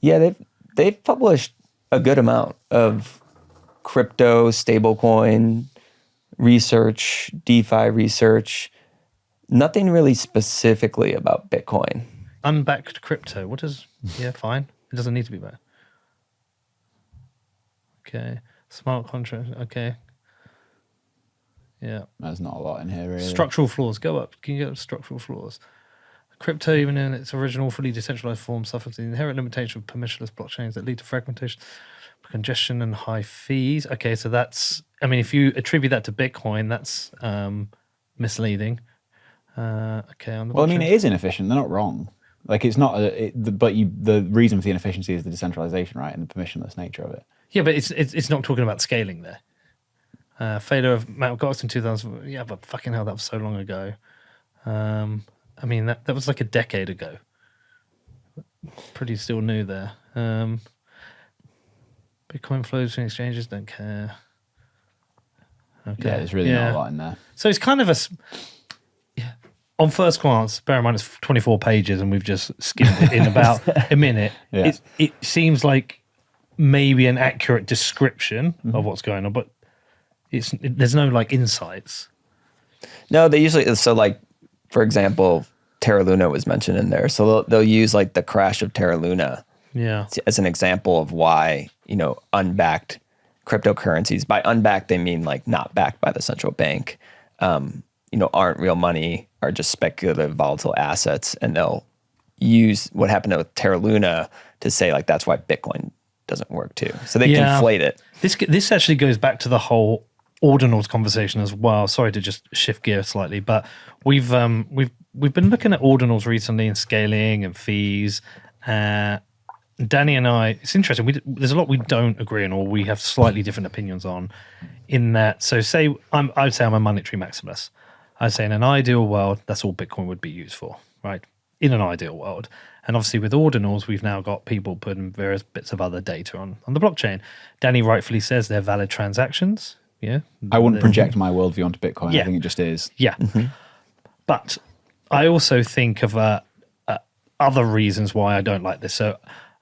Speaker 2: Yeah, they've published a good amount of crypto, stablecoin research, DeFi research. Nothing really specifically about Bitcoin.
Speaker 1: Unbacked crypto. What does? Yeah, fine. It doesn't need to be backed. Okay. Smart contract. Okay. Yeah.
Speaker 3: There's not a lot in here, really.
Speaker 1: Structural flaws. Go up. Can you go to structural flaws? Crypto, even in its original fully decentralized form, suffers the inherent limitation of permissionless blockchains that lead to fragmentation, congestion, and high fees. Okay, so that's, I mean, if you attribute that to Bitcoin, that's misleading. Okay. On the
Speaker 3: Well, I mean, it is inefficient. They're not wrong. Like, it's not, the reason for the inefficiency is the decentralization, right, and the permissionless nature of it.
Speaker 1: Yeah, but it's not talking about scaling there. Failure of Mt. Gox in 2000. Yeah, but fucking hell, that was so long ago. I mean, that was like a decade ago. Pretty still new there. Bitcoin flows between exchanges, don't care. Okay.
Speaker 3: Yeah, there's really not a lot in there.
Speaker 1: So it's kind of on first glance, bear in mind it's 24 pages and we've just skimmed it in about a minute.
Speaker 3: Yeah.
Speaker 1: It seems like maybe an accurate description of what's going on, but there's no like insights.
Speaker 2: No, they usually, so like, for example, Terra Luna was mentioned in there. So they'll use like the crash of Terra Luna as an example of why, unbacked cryptocurrencies, by unbacked, they mean like not backed by the central bank, aren't real money, are just speculative, volatile assets. And they'll use what happened with Terra Luna to say like, that's why Bitcoin doesn't work too. So they conflate it.
Speaker 1: This actually goes back to the whole Ordinals conversation as well. Sorry to just shift gear slightly, but we've been looking at Ordinals recently and scaling and fees. Danny and I, it's interesting. There's a lot we don't agree on, or we have slightly different opinions on. In that, so I'd say I'm a monetary maximalist. I'd say in an ideal world, that's all Bitcoin would be used for, right? In an ideal world. And obviously with Ordinals, we've now got people putting various bits of other data on the blockchain. Danny rightfully says they're valid transactions. Yeah.
Speaker 3: I wouldn't project my worldview onto Bitcoin.
Speaker 1: Yeah.
Speaker 3: I think it just is.
Speaker 1: Yeah. But I also think of other reasons why I don't like this. So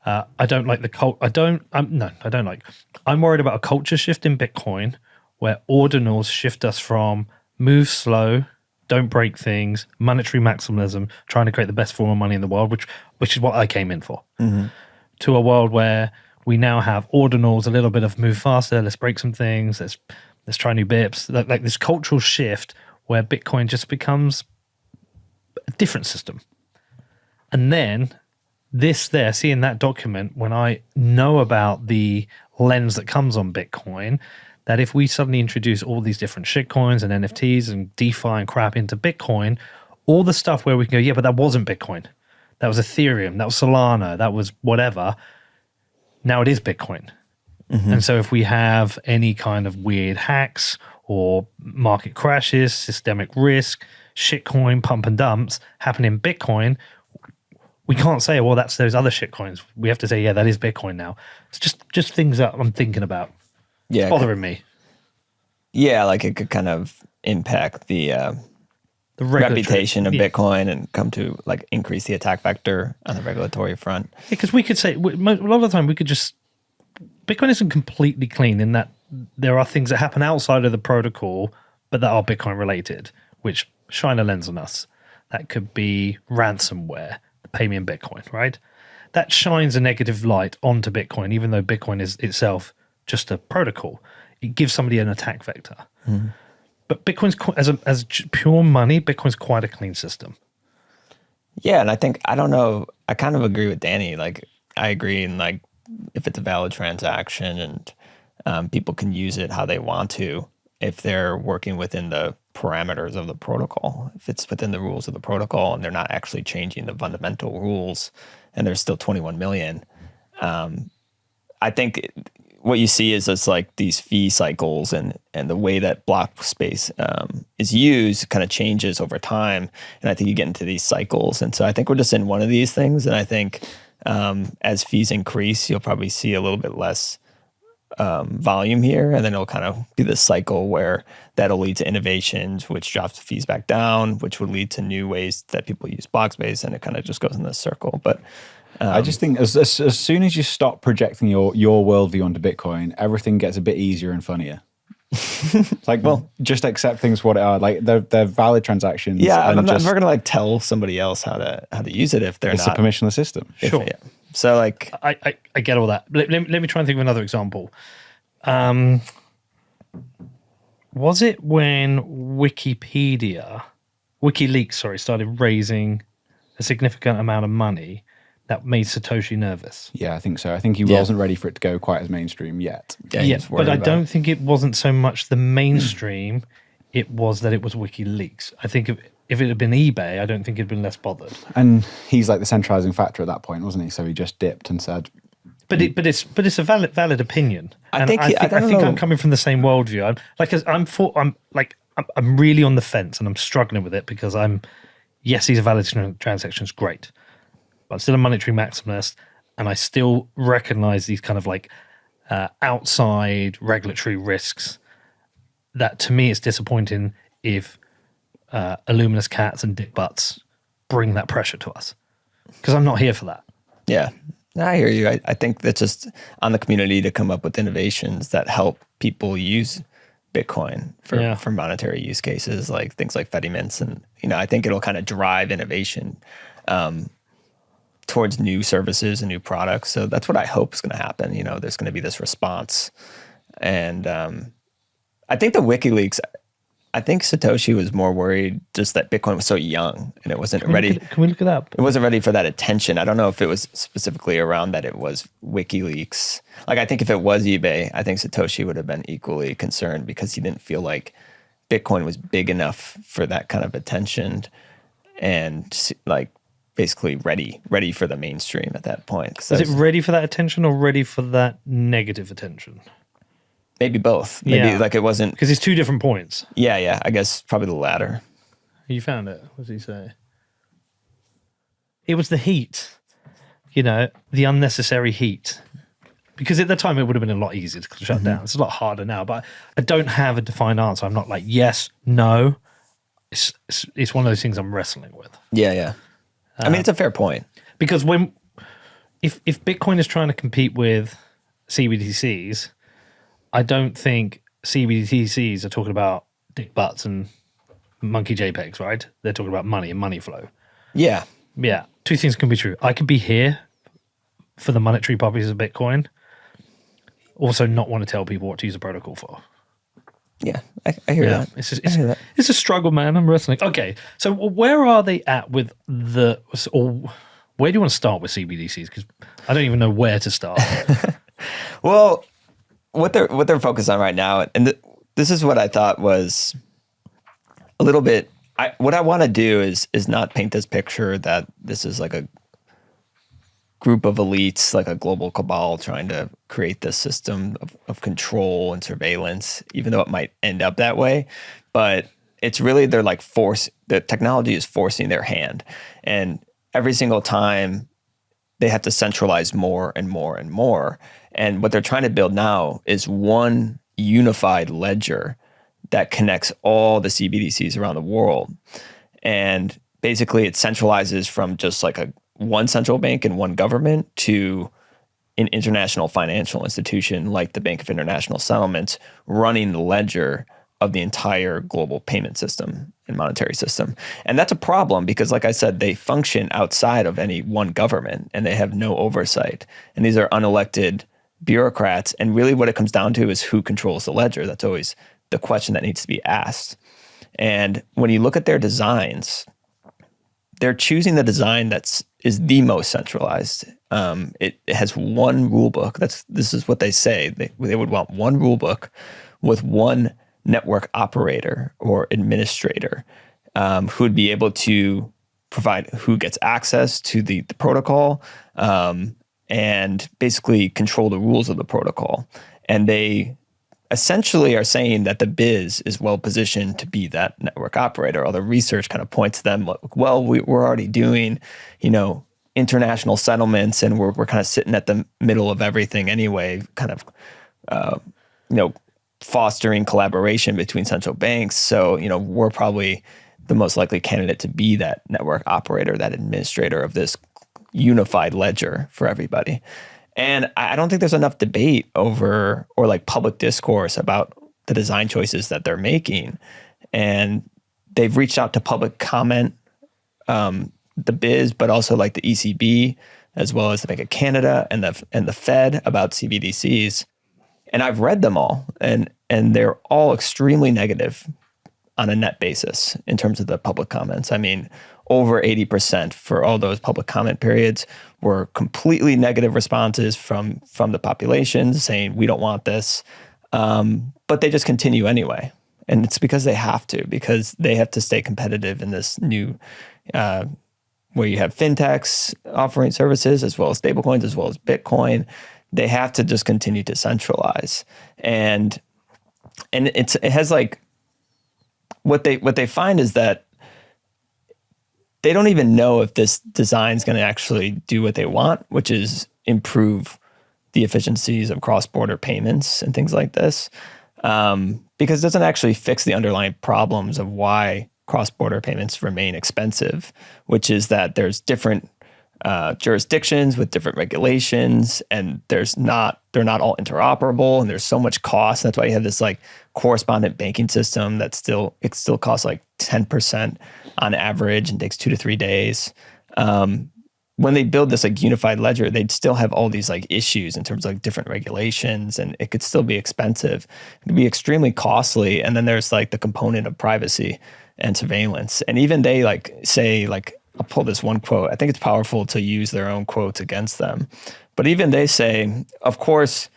Speaker 1: I don't like the cult. I'm worried about a culture shift in Bitcoin where Ordinals shift us from move slow, don't break things, monetary maximalism, trying to create the best form of money in the world, which is what I came in for, to a world where we now have Ordinals, a little bit of move faster, let's break some things, let's try new bips, like this cultural shift where Bitcoin just becomes a different system. And then seeing that document, when I know about the lens that comes on Bitcoin, that if we suddenly introduce all these different shitcoins and NFTs and DeFi and crap into Bitcoin, all the stuff where we can go, yeah, but that wasn't Bitcoin. That was Ethereum. That was Solana. That was whatever. Now it is Bitcoin. And so if we have any kind of weird hacks or market crashes, systemic risk, shitcoin pump and dumps happen in Bitcoin, we can't say, well, that's those other shitcoins. We have to say, yeah, that is Bitcoin now. It's just things that I'm thinking about.
Speaker 2: Yeah,
Speaker 1: it's bothering me.
Speaker 2: Yeah, like it could kind of impact the reputation of Bitcoin and come to like increase the attack vector on the regulatory front.
Speaker 1: Yeah, because we could say, a lot of the time we could just, Bitcoin isn't completely clean in that there are things that happen outside of the protocol, but that are Bitcoin related, which shine a lens on us. That could be ransomware, pay me in Bitcoin, right? That shines a negative light onto Bitcoin, even though Bitcoin is itself just a protocol. it gives somebody an attack vector. But Bitcoin's as pure money, Bitcoin's quite a clean system.
Speaker 2: Yeah, and I think, I don't know, I kind of agree with Danny. Like, I agree in like if it's a valid transaction and people can use it how they want to, if they're working within the parameters of the protocol, if it's within the rules of the protocol and they're not actually changing the fundamental rules, and there's still 21 million. I think what you see is it's like these fee cycles and the way that block space is used kind of changes over time. And I think you get into these cycles. And so I think we're just in one of these things. And I think as fees increase, you'll probably see a little bit less volume here. And then it'll kind of be this cycle where that'll lead to innovations, which drops the fees back down, which would lead to new ways that people use block space. And it kind of just goes in this circle. But
Speaker 3: I just think as soon as you stop projecting your worldview onto Bitcoin, everything gets a bit easier and funnier. It's like, well, just accept things for what they are. Like they're valid transactions.
Speaker 2: Yeah,
Speaker 3: and
Speaker 2: I'm never going to like tell somebody else how to use it if they're
Speaker 3: it's
Speaker 2: not.
Speaker 3: a permissionless system.
Speaker 1: Sure.
Speaker 2: Yeah. So like,
Speaker 1: I get all that. Let me try and think of another example. Was it when WikiLeaks, started raising a significant amount of money that made Satoshi nervous?
Speaker 3: Yeah, I think so. I think he wasn't ready for it to go quite as mainstream yet.
Speaker 1: Yeah, but I don't think it wasn't so much the mainstream, it was that it was WikiLeaks. I think if it had been eBay, I don't think he'd been less bothered.
Speaker 3: And he's like the centralizing factor at that point, wasn't he? So he just dipped and said...
Speaker 1: But it's a valid opinion.
Speaker 2: I
Speaker 1: And
Speaker 2: think
Speaker 1: I'm coming from the same worldview. I'm really on the fence and I'm struggling with it because yes, these are valid transactions, great. But I'm still a monetary maximalist, and I still recognize these kind of like outside regulatory risks that to me it's disappointing if illuminous cats and dick butts bring that pressure to us, because I'm not here for that.
Speaker 2: Yeah, I hear you. I think that's just on the community to come up with innovations that help people use Bitcoin for monetary use cases, like things like Fedi mints. And, I think it'll kind of drive innovation towards new services and new products. So that's what I hope is going to happen. There's going to be this response. And I think the WikiLeaks, I think Satoshi was more worried just that Bitcoin was so young and it wasn't ready.
Speaker 1: Can we look it up?
Speaker 2: It wasn't ready for that attention. I don't know if it was specifically around that it was WikiLeaks. Like, I think if it was eBay, I think Satoshi would have been equally concerned because he didn't feel like Bitcoin was big enough for that kind of attention and like basically ready for the mainstream at that point.
Speaker 1: Was it ready for that attention or ready for that negative attention?
Speaker 2: Maybe both. Maybe like it wasn't...
Speaker 1: Because it's two different points.
Speaker 2: Yeah. I guess probably the latter.
Speaker 1: You found it. What does he say? It was the heat. The unnecessary heat. Because at the time it would have been a lot easier to shut down. It's a lot harder now. But I don't have a defined answer. I'm not like, yes, no. It's one of those things I'm wrestling with.
Speaker 2: Yeah. I mean, it's a fair point.
Speaker 1: Because if Bitcoin is trying to compete with CBDCs, I don't think CBDCs are talking about dick butts and monkey JPEGs, right? They're talking about money and money flow.
Speaker 2: Yeah.
Speaker 1: Yeah. Two things can be true. I could be here for the monetary properties of Bitcoin, also not want to tell people what to use the protocol for.
Speaker 2: Yeah, I hear that.
Speaker 1: It's a struggle, man. I'm wrestling. Okay, so where are they at with or where do you want to start with CBDCs? Because I don't even know where to start.
Speaker 2: Well, what they're focused on right now, and this is what I thought was a little bit. What I want to do is not paint this picture that this is like a group of elites, like a global cabal trying to create this system of control and surveillance, even though it might end up that way. But it's really, they're like the technology is forcing their hand. And every single time they have to centralize more and more and more. And what they're trying to build now is one unified ledger that connects all the CBDCs around the world. And basically it centralizes from just like one central bank and one government to an international financial institution like the Bank of International Settlements running the ledger of the entire global payment system and monetary system. And that's a problem because, like I said, they function outside of any one government and they have no oversight. And these are unelected bureaucrats. And really what it comes down to is who controls the ledger. That's always the question that needs to be asked. And when you look at their designs, they're choosing the design is the most centralized. It has one rule book. This is what they say. They would want one rule book with one network operator or administrator who would be able to provide who gets access to the protocol and basically control the rules of the protocol. And they essentially are saying that the biz is well positioned to be that network operator. All the research kind of points to them, well, we're already doing, international settlements, and we're kind of sitting at the middle of everything anyway, kind of, fostering collaboration between central banks. So, we're probably the most likely candidate to be that network operator, that administrator of this unified ledger for everybody. And I don't think there's enough debate or like public discourse about the design choices that they're making. And they've reached out to public comment, the biz, but also like the ECB, as well as the Bank of Canada and the Fed about CBDCs. And I've read them all, and they're all extremely negative on a net basis in terms of the public comments. I mean, over 80% for all those public comment periods were completely negative responses from the population saying, we don't want this. But they just continue anyway. And it's because they have to stay competitive in this new, where you have fintechs offering services as well as stablecoins, as well as Bitcoin. They have to just continue to centralize. And it has like, what they find is that they don't even know if this design is going to actually do what they want, which is improve the efficiencies of cross-border payments and things like this, because it doesn't actually fix the underlying problems of why cross-border payments remain expensive, which is that there's different jurisdictions with different regulations, and they're not all interoperable, and there's so much cost. That's why you have this like correspondent banking system that still costs like 10% on average and takes 2 to 3 days. When they build this like unified ledger, they'd still have all these like issues in terms of like different regulations, and it could still be expensive. It could be extremely costly. And then there's like the component of privacy and surveillance. And even they like say like, I'll pull this one quote. I think it's powerful to use their own quotes against them. But even they say, of course,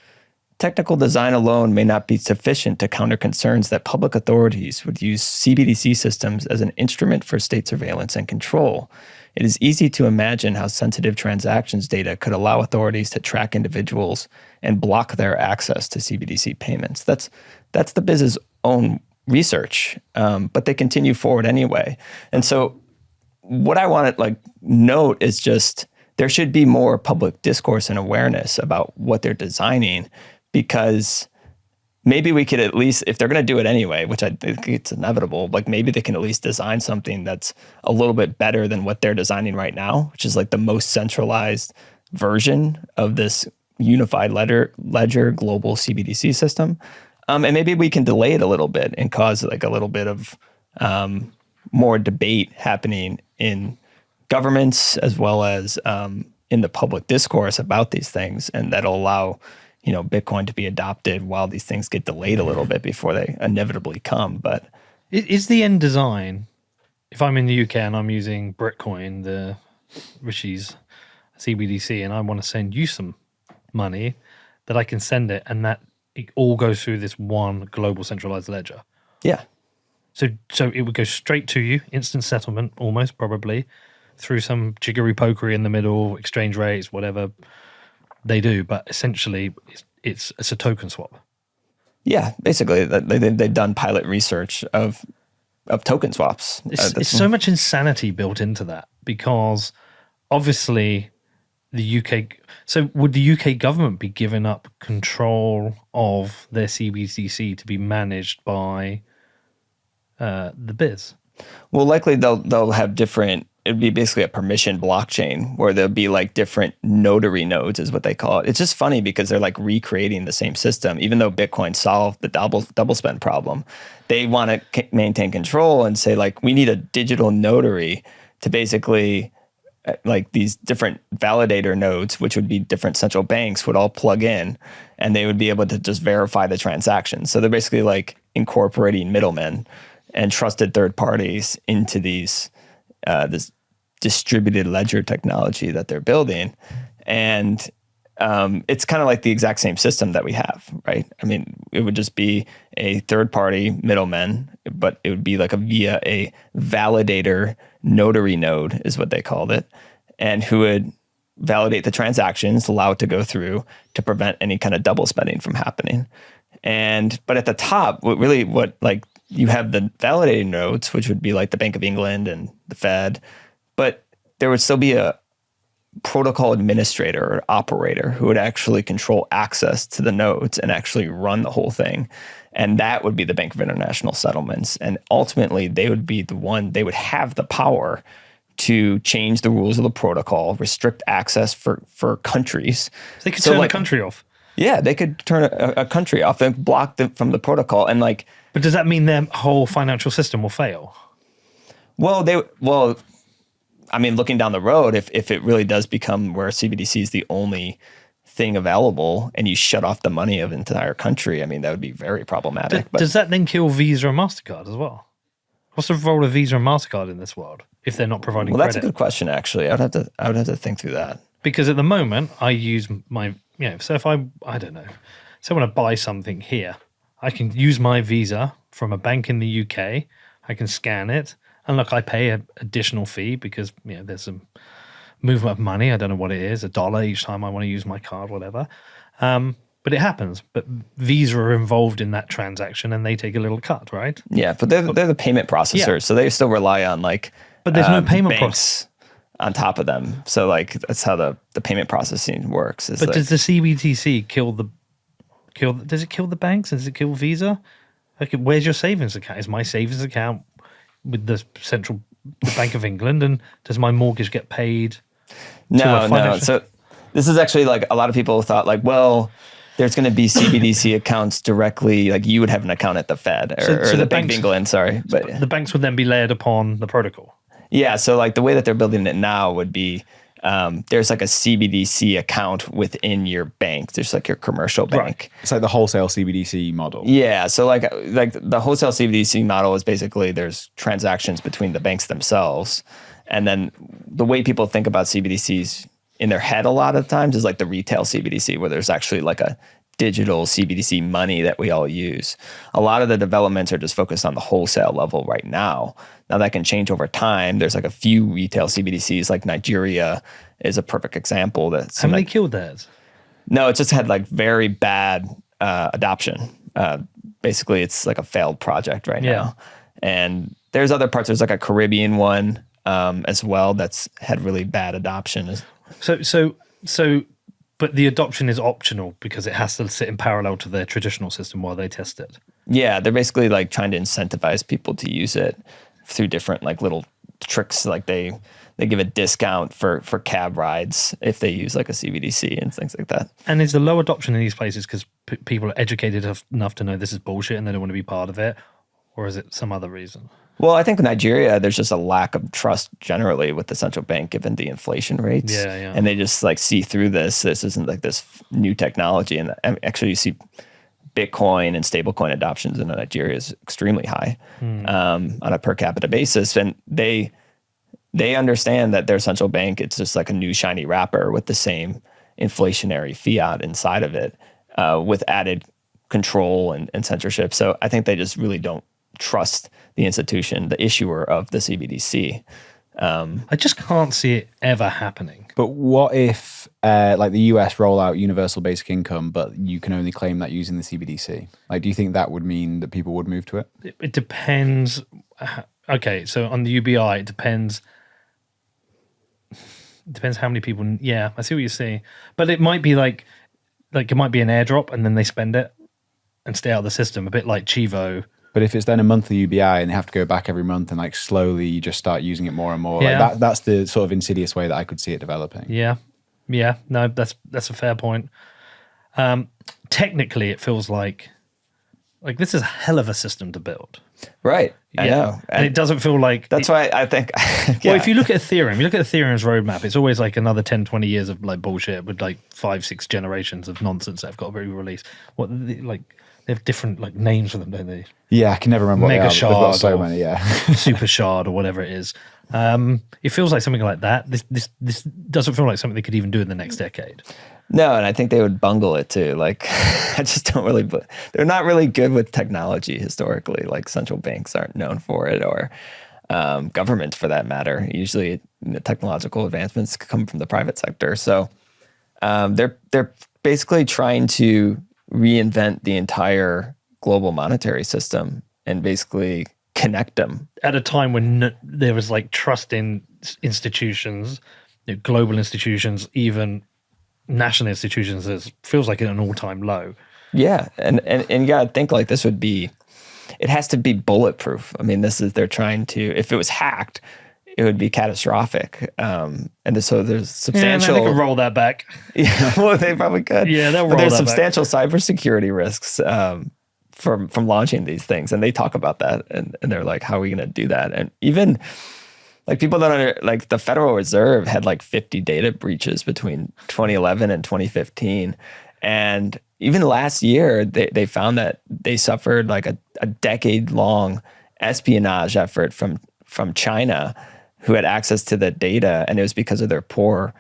Speaker 2: technical design alone may not be sufficient to counter concerns that public authorities would use CBDC systems as an instrument for state surveillance and control. It is easy to imagine how sensitive transactions data could allow authorities to track individuals and block their access to CBDC payments. That's the biz's own research, but they continue forward anyway. And so what I want to like note is just there should be more public discourse and awareness about what they're designing, because maybe we could at least, if they're going to do it anyway, which I think it's inevitable, like maybe they can at least design something that's a little bit better than what they're designing right now, which is like the most centralized version of this unified ledger global CBDC system. And maybe we can delay it a little bit and cause like a little bit of more debate happening in governments as well as in the public discourse about these things, and that'll allow Bitcoin to be adopted while these things get delayed a little bit before they inevitably come. But
Speaker 1: is the end design, if I'm in the UK and I'm using Bitcoin, the Rishi's CBDC, and I want to send you some money, that I can send it and that it all goes through this one global centralized ledger?
Speaker 2: Yeah.
Speaker 1: So it would go straight to you, instant settlement, almost probably, through some jiggery pokery in the middle, exchange rates, whatever they do. But essentially, it's a token swap.
Speaker 2: Yeah, basically, they've done pilot research of token swaps.
Speaker 1: It's so much insanity built into that, because obviously the UK. So would the UK government be giving up control of their CBDC to be managed by the biz?
Speaker 2: Well, likely they'll have different. It'd be basically a permission blockchain where there'll be like different notary nodes, is what they call it. It's just funny because they're like recreating the same system, even though Bitcoin solved the double spend problem. They want to maintain control and say like, we need a digital notary to basically like these different validator nodes, which would be different central banks, would all plug in, and they would be able to just verify the transactions. So they're basically like incorporating middlemen and trusted third parties into these this distributed ledger technology that they're building. And it's kind of like the exact same system that we have, right? I mean, it would just be a third-party middleman, but it would be like via a validator notary node is what they called it, and who would validate the transactions, allow it to go through to prevent any kind of double spending from happening. But at the top, what you have the validating nodes, which would be like the Bank of England and the Fed, but there would still be a protocol administrator or operator who would actually control access to the nodes and actually run the whole thing. And that would be the Bank of International Settlements. And ultimately, they would be they would have the power to change the rules of the protocol, restrict access for countries.
Speaker 1: So they could turn a country off.
Speaker 2: Yeah, they could turn a country off and block them from the protocol. And
Speaker 1: but does that mean their whole financial system will fail?
Speaker 2: Well, I mean, looking down the road, if it really does become where CBDC is the only thing available and you shut off the money of an entire country, I mean, that would be very problematic.
Speaker 1: Does that then kill Visa and MasterCard as well? What's the role of Visa and MasterCard in this world if they're not providing credit?
Speaker 2: That's a good question, actually. I would have to think through that.
Speaker 1: Because at the moment, I use my, so if I don't know, so when I buy something here, I can use my Visa from a bank in the UK. I can scan it. And look, I pay an additional fee because there's some movement of money. I don't know what it is, $1 each time I want to use my card, whatever. But it happens. But Visa are involved in that transaction and they take a little cut, right?
Speaker 2: Yeah, but they're the payment processors, so they still rely on
Speaker 1: But there's no payment
Speaker 2: banks on top of them. So that's how the payment processing works.
Speaker 1: But does the CBDC kill the does it kill the banks? Does it kill Visa? Like, where's your savings account? Is my savings account with the Bank of England, and does my mortgage get paid?
Speaker 2: No. So this is actually a lot of people thought there's going to be CBDC accounts directly, like you would have an account at the Fed or the Bank of England, sorry.
Speaker 1: But the banks would then be layered upon the protocol.
Speaker 2: Yeah, so the way that they're building it now would be there's a CBDC account within your bank. There's your commercial bank.
Speaker 3: Right. It's like the wholesale CBDC model.
Speaker 2: Yeah, so the wholesale CBDC model is basically there's transactions between the banks themselves. And then the way people think about CBDCs in their head a lot of times is the retail CBDC, where there's actually a digital CBDC money that we all use. A lot of the developments are just focused on the wholesale level right now. Now that can change over time. There's a few retail CBDCs, like Nigeria is a perfect example.
Speaker 1: Have they killed that?
Speaker 2: No, it just had very bad adoption. Basically, it's a failed project right now. And there's other parts. There's a Caribbean one as well that's had really bad adoption.
Speaker 1: So, but the adoption is optional because it has to sit in parallel to their traditional system while they test it.
Speaker 2: Yeah, they're basically trying to incentivize people to use it through different little tricks. They give a discount for cab rides if they use a CBDC and things like that.
Speaker 1: And is the low adoption in these places because people are educated enough to know this is bullshit and they don't want to be part of it, or is it some other reason?
Speaker 2: Well, I think in Nigeria, there's just a lack of trust generally with the central bank given the inflation rates.
Speaker 1: Yeah.
Speaker 2: And they just see through this. This isn't this new technology. And actually you see Bitcoin and stablecoin adoptions in Nigeria is extremely high on a per capita basis. And they understand that their central bank, it's just a new shiny wrapper with the same inflationary fiat inside of it with added control and censorship. So I think they just really don't trust the institution, the issuer of the CBDC.
Speaker 1: I just can't see it ever happening.
Speaker 3: But what if the US roll out universal basic income, but you can only claim that using the CBDC? Do you think that would mean that people would move to it?
Speaker 1: It depends. Okay, so on the UBI, it depends. It depends how many people. Yeah, I see what you're saying. But it might be it might be an airdrop and then they spend it and stay out of the system, a bit like Chivo.
Speaker 3: But if it's then a monthly UBI and they have to go back every month and slowly you just start using it more and more, that's the sort of insidious way that I could see it developing.
Speaker 1: Yeah. No, that's a fair point. Technically, it feels like Like, this is a hell of a system to build.
Speaker 2: Right. I know.
Speaker 1: And it doesn't feel like...
Speaker 2: That's why I think...
Speaker 1: Well, if you look at Ethereum's roadmap, it's always like another 10, 20 years of like bullshit with like 5, 6 generations of nonsense that have got to be released. They have different like names for them, don't they?
Speaker 3: Yeah, I can never remember.
Speaker 1: Mega
Speaker 3: what they are, but they've got
Speaker 1: shard
Speaker 3: so
Speaker 1: or-
Speaker 3: many. Yeah.
Speaker 1: Super shard or whatever it is. It feels like something like that. This doesn't feel like something they could even do in the next decade.
Speaker 2: No, and I think they would bungle it too. Like, I just don't really... They're not really good with technology historically. Like, central banks aren't known for it, or governments for that matter. Usually, technological advancements come from the private sector. So they're basically trying to reinvent the entire global monetary system and basically connect them.
Speaker 1: At a time when there was like trust in institutions, global institutions, even national institutions, it feels like at an all-time low.
Speaker 2: Yeah, and you gotta think like this would be... It has to be bulletproof. I mean, they're trying to... If it was hacked, it would be catastrophic. And so there's substantial...
Speaker 1: Yeah, they could roll that back.
Speaker 2: Yeah, well, they probably could.
Speaker 1: Yeah, they'll roll
Speaker 2: But there's
Speaker 1: that back.
Speaker 2: substantial cybersecurity risks from launching these things, and they talk about that, and they're like, "How are we going to do that?" And even like people like the Federal Reserve had like 50 data breaches between 2011 and 2015, and even last year they found that they suffered like a decade-long espionage effort from China, who had access to the data, and it was because of their poor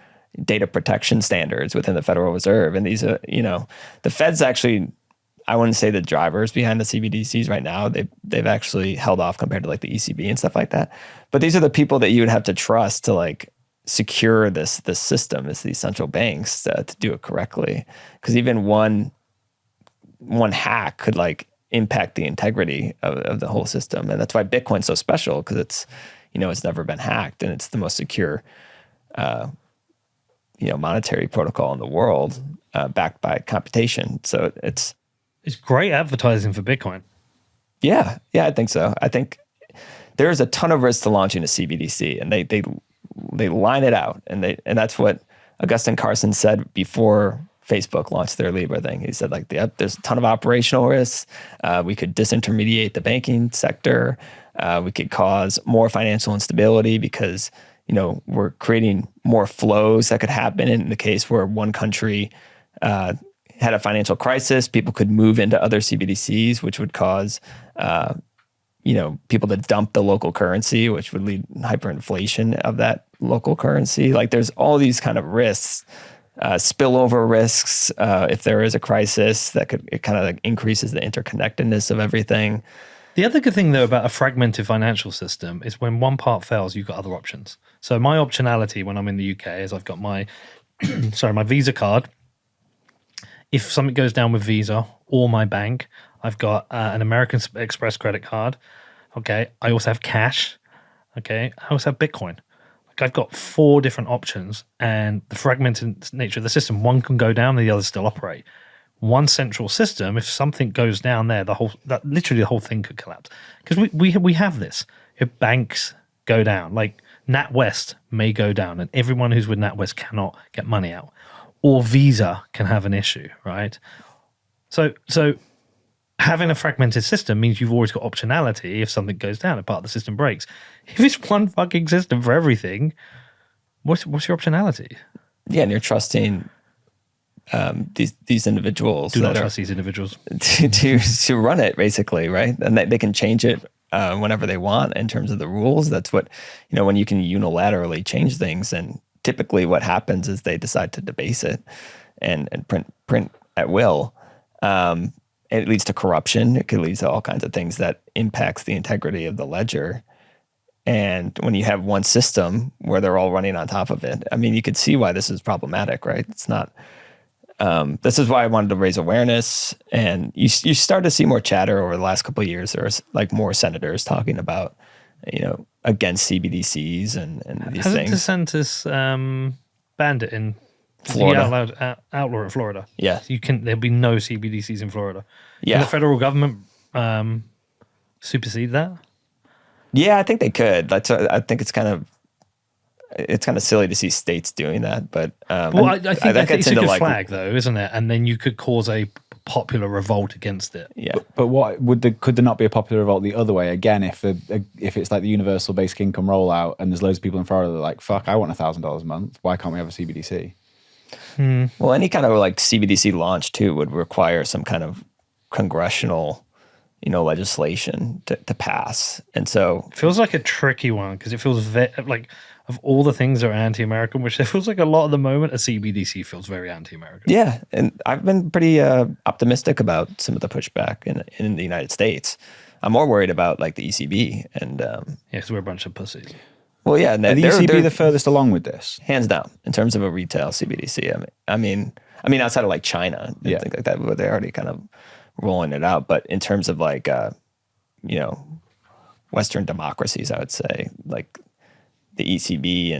Speaker 2: data protection standards within the Federal Reserve. And these are, the Fed's actually, I wouldn't say the drivers behind the CBDCs right now. They've actually held off compared to like the ECB and stuff like that. But these are the people that you would have to trust to like secure this system, is these central banks to do it correctly. Because even one hack could like impact the integrity of the whole system. And that's why Bitcoin's so special, because it's never been hacked, and it's the most secure monetary protocol in the world, backed by computation. So it's
Speaker 1: great advertising for Bitcoin.
Speaker 2: Yeah, I think so. I think there's a ton of risk to launching a CBDC, and they line it out, and that's what Augustin Carson said before Facebook launched their Libra thing. He said, like, there's a ton of operational risks. We could disintermediate the banking sector. We could cause more financial instability because, we're creating more flows that could happen in the case where one country had a financial crisis. People could move into other CBDCs, which would cause, people to dump the local currency, which would lead hyperinflation of that local currency. Like, there's all these kind of risks. Spillover risks, if there is a crisis, it kind of like increases the interconnectedness of everything.
Speaker 1: The other good thing, though, about a fragmented financial system is when one part fails, you've got other options. So my optionality when I'm in the UK is I've got my my Visa card. If something goes down with Visa or my bank, I've got an American Express credit card. Okay, I also have cash. Okay, I also have Bitcoin. I've got 4 different options, and the fragmented nature of the system, one can go down and the others still operate. One central system, if something goes down there, literally the whole thing could collapse. Because we have this. If banks go down, like NatWest may go down, and everyone who's with NatWest cannot get money out. Or Visa can have an issue, right? So having a fragmented system means you've always got optionality if something goes down and part of the system breaks. If it's one fucking system for everything, what's your optionality?
Speaker 2: Yeah, and you're trusting these individuals.
Speaker 1: Do not trust these individuals
Speaker 2: to run it, basically, right? And they can change it whenever they want in terms of the rules. That's what, when you can unilaterally change things, and typically what happens is they decide to debase it and print at will. It leads to corruption. It could lead to all kinds of things that impacts the integrity of the ledger. And when you have one system where they're all running on top of it, I mean, you could see why this is problematic, right? It's not. This is why I wanted to raise awareness. And you start to see more chatter over the last couple of years. There's like more senators talking about, against CBDCs and these things.
Speaker 1: Hasn't DeSantis banned it in
Speaker 2: Florida?
Speaker 1: Outlaw in Florida.
Speaker 2: Yeah.
Speaker 1: There'll be no CBDCs in Florida.
Speaker 2: Yeah.
Speaker 1: Can the federal government supersede that?
Speaker 2: Yeah, I think they could. I think it's kind of it's kind of silly to see states doing that, but
Speaker 1: Well, I think
Speaker 2: that
Speaker 1: it's
Speaker 2: gets
Speaker 1: a
Speaker 2: into
Speaker 1: good
Speaker 2: like
Speaker 1: flag, though, isn't it? And then you could cause a popular revolt against it.
Speaker 2: yeah.
Speaker 3: But what could there not be a popular revolt the other way again if it's like the universal basic income rollout and there's loads of people in Florida that are like, fuck, I want $1,000 a month. Why can't we have a CBDC?
Speaker 2: Well, any kind of like CBDC launch too would require some kind of congressional, legislation to pass, and so
Speaker 1: It feels like a tricky one because it feels like of all the things that are anti-American, which it feels like a lot at the moment, a CBDC feels very anti-American.
Speaker 2: yeah. And I've been pretty optimistic about some of the pushback in the United States. I'm more worried about like the ECB and
Speaker 1: Yeah, because we're a bunch of pussies.
Speaker 2: well, yeah, and
Speaker 3: Are the
Speaker 2: they're
Speaker 3: ECB the furthest along with this?
Speaker 2: hands down in terms of a retail CBDC. I mean, outside of like China and things like that, where they're already kind of rolling it out. But in terms of like, Western democracies, I would say like the ECB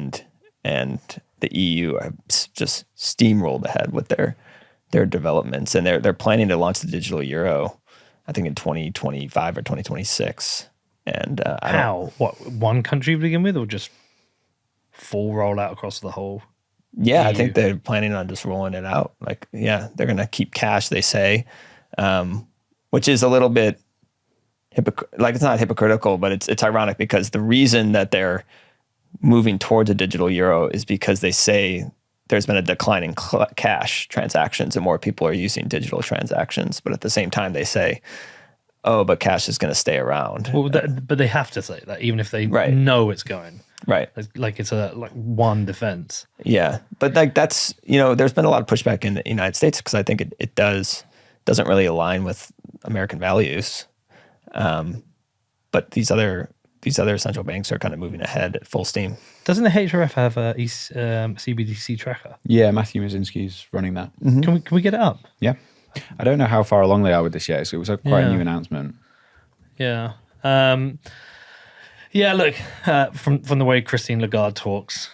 Speaker 2: and the EU are just steamrolled ahead with their developments, and they're planning to launch the digital euro, I think in 2025 or 2026. And
Speaker 1: How? What, one country to begin with, or just full rollout across the whole?
Speaker 2: Yeah, I
Speaker 1: EU.
Speaker 2: think they're planning on just rolling it out. Like, yeah, they're going to keep cash, they say, which is a little bit it's not hypocritical, but it's ironic because the reason that they're moving towards a digital euro is because they say there's been a decline in cash transactions and more people are using digital transactions. But at the same time, they say, oh, but cash is going to stay around.
Speaker 1: Well, but they have to say that, even if they
Speaker 2: Right.
Speaker 1: know it's going.
Speaker 2: Right.
Speaker 1: Like it's a one defense.
Speaker 2: Yeah, but like that's there's been a lot of pushback in the United States because I think it doesn't really align with American values. But these other central banks are kind of moving ahead at full steam.
Speaker 1: Doesn't the HRF have a CBDC tracker?
Speaker 3: Yeah, Matthew Mazinski's running that.
Speaker 1: Can we get it up?
Speaker 3: Yeah. I don't know how far along they are with this yet. So it was quite a
Speaker 1: Yeah.
Speaker 3: new announcement.
Speaker 1: Yeah. Yeah, look, from the way Christine Lagarde talks,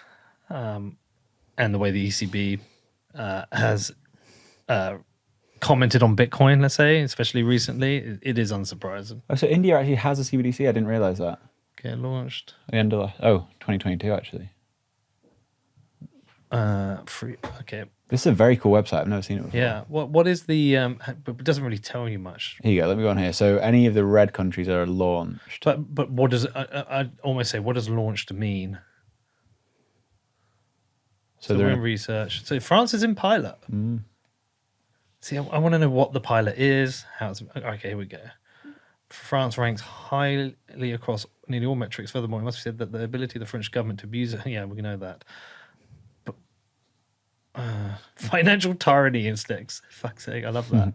Speaker 1: and the way the ECB has commented on Bitcoin, let's say, especially recently, it is unsurprising.
Speaker 3: Oh, so India actually has a CBDC? I didn't realize that.
Speaker 1: Get launched.
Speaker 3: At the end of 2022 actually.
Speaker 1: Free. Okay.
Speaker 3: This is a very cool website. I've never seen it before.
Speaker 1: Yeah. What is the? But it doesn't really tell you much.
Speaker 3: Here you go. Let me go on here. So any of the red countries are launched.
Speaker 1: But what does I'd almost say, what does launched mean? So we're in research. So France is in pilot. See, I want to know what the pilot is. Okay, here we go. France ranks highly across nearly all metrics. Furthermore, it must be said that the ability of the French government to abuse it. Yeah, we know that. But financial tyranny index. Fuck's sake, I love that.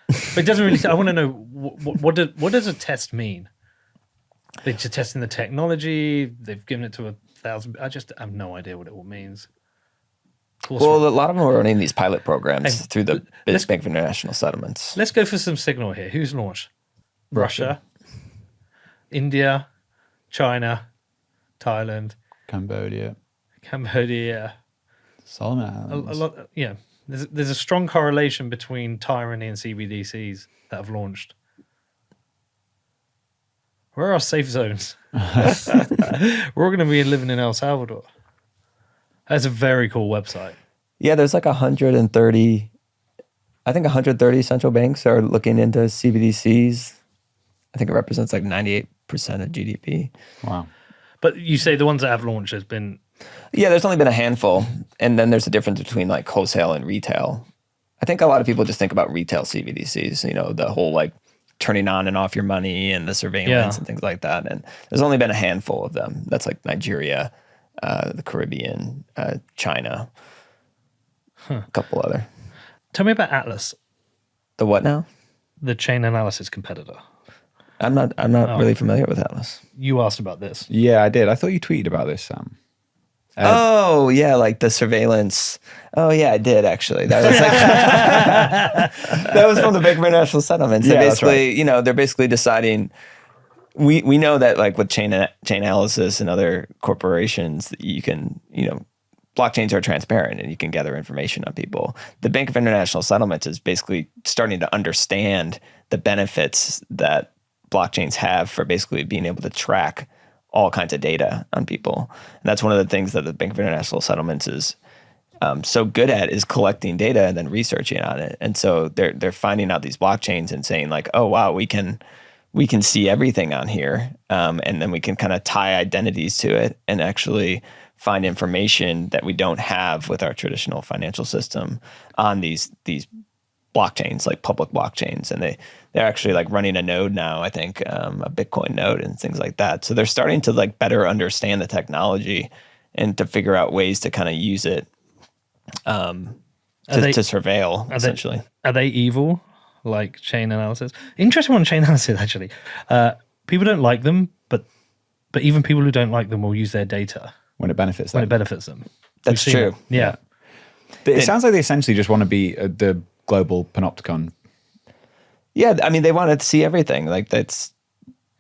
Speaker 1: But it doesn't really. I want to know what does a test mean? They're just testing the technology. They've given it to 1,000. I just have no idea what it all means.
Speaker 2: Well, a lot of them are running these pilot programs
Speaker 1: Hey,
Speaker 2: through the
Speaker 1: let's-
Speaker 2: Bank of International Settlements.
Speaker 1: Let's go for some signal here. Who's launched? Russia, India, China, Thailand,
Speaker 3: Cambodia,
Speaker 1: Cambodia.
Speaker 3: Solomon
Speaker 1: A
Speaker 3: Islands.
Speaker 1: lot. Yeah, there's a strong correlation between tyranny and CBDCs that have launched. Where are our safe zones? We're all going to be living in El Salvador. That's a very cool website.
Speaker 2: Yeah, there's like 130. I think 130 central banks are looking into CBDCs. I think it represents like 98% of GDP.
Speaker 3: Wow.
Speaker 1: But you say the ones that have launched has been.
Speaker 2: Yeah, there's only been a handful. And then there's a difference between like wholesale and retail. I think a lot of people just think about retail CBDCs, the whole like turning on and off your money and the surveillance and things like that. And there's only been a handful of them. That's like Nigeria, the Caribbean, China, a couple other.
Speaker 1: Tell me about Atlas,
Speaker 2: The what now?
Speaker 1: the chain analysis competitor.
Speaker 2: I'm not really familiar with Atlas.
Speaker 1: You asked about this.
Speaker 3: Yeah, I did. I thought you tweeted about this, Sam.
Speaker 2: Oh yeah, like the surveillance. Oh yeah, I did actually. That was like that was from the Bank of International Settlements.
Speaker 3: Yeah, that's right.
Speaker 2: They're basically deciding. We know that like with chain analysis and other corporations, you can blockchains are transparent and you can gather information on people. The Bank of International Settlements is basically starting to understand the benefits that blockchains have for basically being able to track all kinds of data on people. And that's one of the things that the Bank of International Settlements is so good at, is collecting data and then researching on it. And so they're finding out these blockchains and saying like, oh wow, we can see everything on here, and then we can kind of tie identities to it and actually find information that we don't have with our traditional financial system on these blockchains, like public blockchains. And they're actually like running a node now, I think, a Bitcoin node and things like that. So they're starting to like better understand the technology and to figure out ways to kind of use it to surveil, essentially.
Speaker 1: Are they evil, like chain analysis? Interesting one, chain analysis, actually. People don't like them, but even people who don't like them will use their data.
Speaker 3: When it benefits them.
Speaker 2: That's true.
Speaker 1: It. Yeah.
Speaker 3: It sounds like they essentially just want to be the global panopticon.
Speaker 2: Yeah, I mean, they want to see everything. Like that's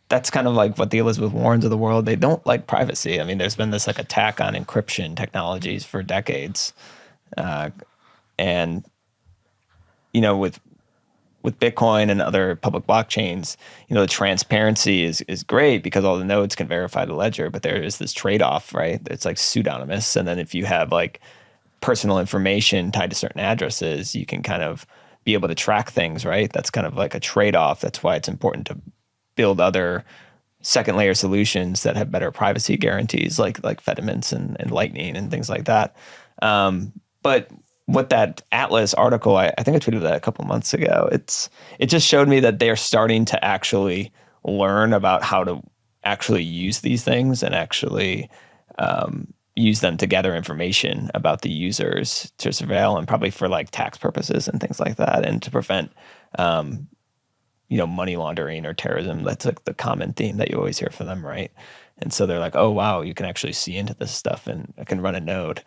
Speaker 2: kind of like what the Elizabeth Warrens of the world, they don't like privacy. I mean, there's been this like attack on encryption technologies for decades. And, you know, with Bitcoin and other public blockchains, you know, the transparency is great because all the nodes can verify the ledger, but there is this trade-off, right? It's like pseudonymous. And then if you have like personal information tied to certain addresses, you can kind of be able to track things, right? That's kind of like a trade-off. That's why it's important to build other second layer solutions that have better privacy guarantees, like Fediments and Lightning and things like that. But what that Atlas article, I think I tweeted that a couple months ago, it just showed me that they're starting to actually learn about how to actually use these things and actually use them to gather information about the users to surveil, and probably for like tax purposes and things like that, and to prevent you know, money laundering or terrorism. That's like the common theme that you always hear from them, right? And so they're like, oh wow, you can actually see into this stuff and I can run a node.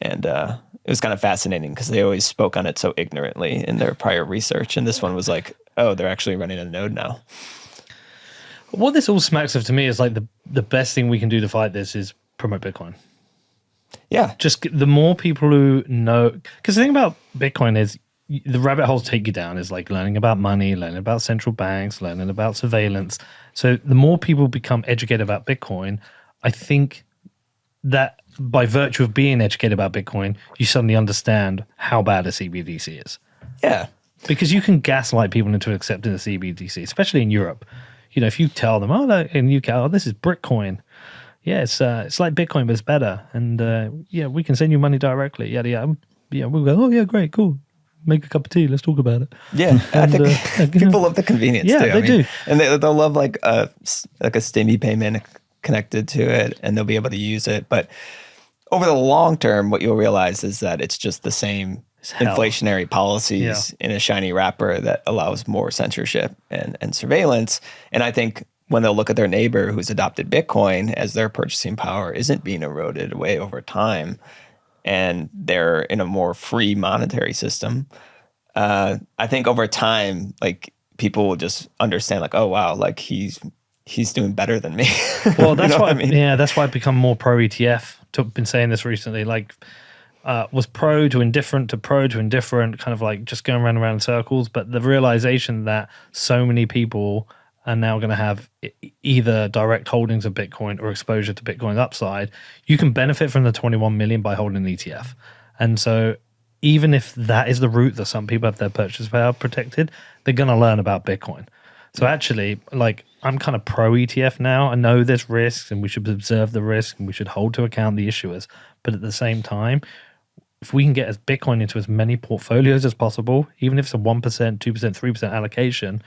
Speaker 2: And it was kind of fascinating because they always spoke on it so ignorantly in their prior research. And this one was like, oh, they're actually running a node now.
Speaker 1: What this all smacks of to me is like the best thing we can do to fight this is promote Bitcoin.
Speaker 2: Yeah.
Speaker 1: Just the more people who know, because the thing about Bitcoin is the rabbit holes take you down is like learning about money, learning about central banks, learning about surveillance. So the more people become educated about Bitcoin, I think that by virtue of being educated about Bitcoin, you suddenly understand how bad a CBDC is.
Speaker 2: Yeah.
Speaker 1: Because you can gaslight people into accepting a CBDC, especially in Europe. You know, if you tell them, oh, no, in the UK, oh, this is Bitcoin. Yeah, it's like Bitcoin, but it's better. And yeah, we can send you money directly. Yada, yada. Yeah, we'll go, oh, yeah, great, cool. Make a cup of tea. Let's talk about it.
Speaker 2: Yeah, I think people love the convenience too.
Speaker 1: Yeah, they do.
Speaker 2: And they'll love like a STIMI payment connected to it, and they'll be able to use it. But over the long term, what you'll realize is that it's just the same inflationary policies in a shiny wrapper that allows more censorship and surveillance. And I think when they'll look at their neighbor who's adopted Bitcoin as their purchasing power isn't being eroded away over time, and they're in a more free monetary system, I think over time, like people will just understand, like, oh wow, like he's doing better than me.
Speaker 1: Well, that's why.
Speaker 2: I mean?
Speaker 1: Yeah, that's why I've become more pro ETF. Been saying this recently, like was pro to indifferent to pro to indifferent, kind of like just going around in circles. But the realization that so many people are now going to have either direct holdings of Bitcoin or exposure to Bitcoin's upside, you can benefit from the 21 million by holding an ETF. And so even if that is the route that some people have their purchase power protected, they're going to learn about Bitcoin. So actually, like, I'm kind of pro ETF now. I know there's risks and we should observe the risk and we should hold to account the issuers. But at the same time, if we can get Bitcoin into as many portfolios as possible, even if it's a 1%, 2%, 3% allocation,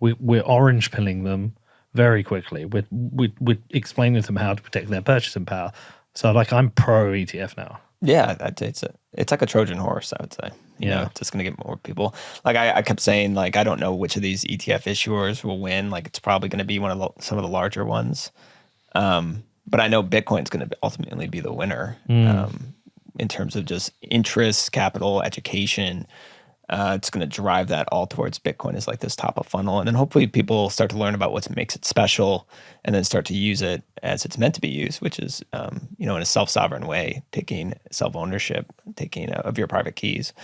Speaker 1: we're orange pilling them very quickly. We're explaining to them how to protect their purchasing power. So like, I'm pro ETF now.
Speaker 2: Yeah, I'd say it's like a Trojan horse, I would say. You know, it's just going to get more people. Like I kept saying, like, I don't know which of these ETF issuers will win. Like, it's probably going to be some of the larger ones. But I know Bitcoin's going to ultimately be the winner in terms of just interest, capital, education. It's going to drive that all towards Bitcoin as like this top of funnel. And then hopefully people start to learn about what makes it special and then start to use it as it's meant to be used, which is, you know, in a self-sovereign way, taking self-ownership, taking of your private keys.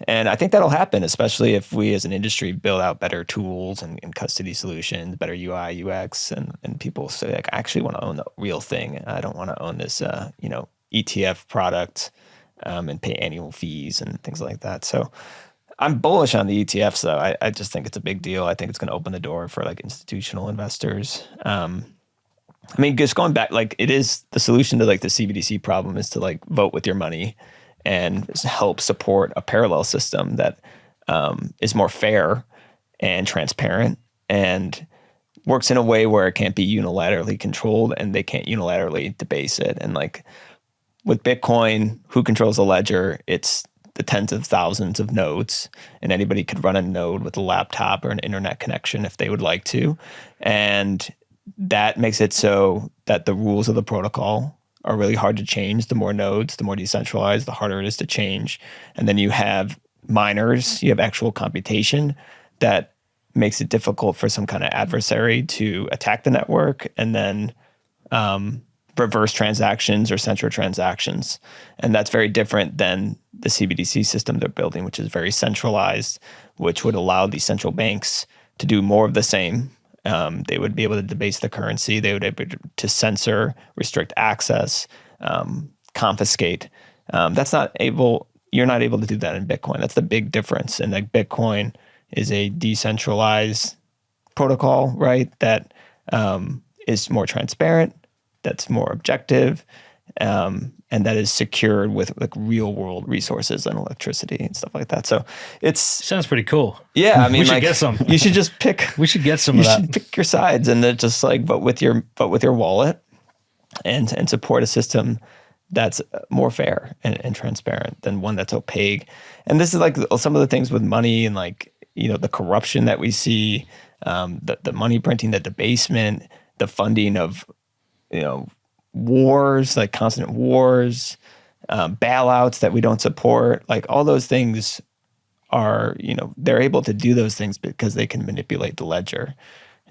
Speaker 2: And I think that'll happen, especially if we as an industry build out better tools and custody solutions, better UI, UX, and people say, like, I actually want to own the real thing. I don't want to own this, ETF product and pay annual fees and things like that. So I'm bullish on the ETFs, though. I just think it's a big deal. I think it's going to open the door for like institutional investors. I mean, just going back, like, it is the solution to like the CBDC problem is to like vote with your money and help support a parallel system that is more fair and transparent and works in a way where it can't be unilaterally controlled and they can't unilaterally debase it. And like with Bitcoin, who controls the ledger? It's the tens of thousands of nodes, and anybody could run a node with a laptop or an internet connection if they would like to. And that makes it so that the rules of the protocol are really hard to change. The more nodes, the more decentralized, the harder it is to change. And then you have miners, you have actual computation that makes it difficult for some kind of adversary to attack the network and then reverse transactions or central transactions. And that's very different than the CBDC system they're building, which is very centralized, which would allow these central banks to do more of the same. They would be able to debase the currency. They would be able to censor, restrict access, confiscate. You're not able to do that in Bitcoin. That's the big difference. And like Bitcoin is a decentralized protocol, right? That is more transparent, that's more objective, and that is secured with like real world resources and electricity and stuff like that. So
Speaker 1: sounds pretty cool.
Speaker 2: Yeah, I mean,
Speaker 1: we should get some.
Speaker 2: You should just pick.
Speaker 1: We should get some of that.
Speaker 2: You should pick your sides and then just like vote with your wallet and support a system that's more fair and transparent than one that's opaque. And this is like some of the things with money and like, the corruption that we see, the money printing, the debasement, the funding of, wars, like constant wars, bailouts that we don't support, like all those things are, they're able to do those things because they can manipulate the ledger.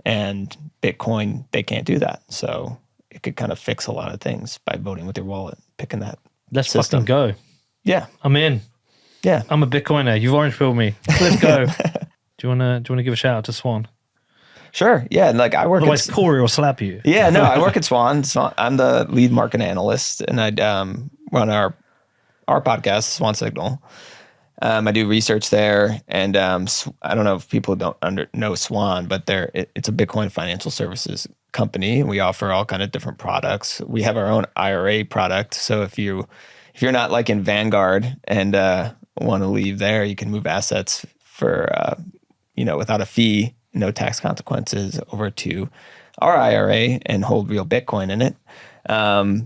Speaker 2: And Bitcoin, they can't do that. So it could kind of fix a lot of things by voting with your wallet, picking that
Speaker 1: Let's
Speaker 2: system.
Speaker 1: fucking go.
Speaker 2: Yeah.
Speaker 1: I'm in.
Speaker 2: Yeah.
Speaker 1: I'm a Bitcoiner. You've orange pilled me. Let's go. Do you wanna give a shout out to Swan?
Speaker 2: Sure. Yeah. And like I work
Speaker 1: Otherwise Corey will slap you.
Speaker 2: Yeah, no, I work at Swan. I'm the lead market analyst, and I run our podcast, Swan Signal. I do research there, and I don't know if people don't know Swan, but it's a Bitcoin financial services company. We offer all kind of different products. We have our own IRA product, so if you're not like in Vanguard and want to leave there, you can move assets for without a fee, no tax consequences, over to our IRA and hold real Bitcoin in it.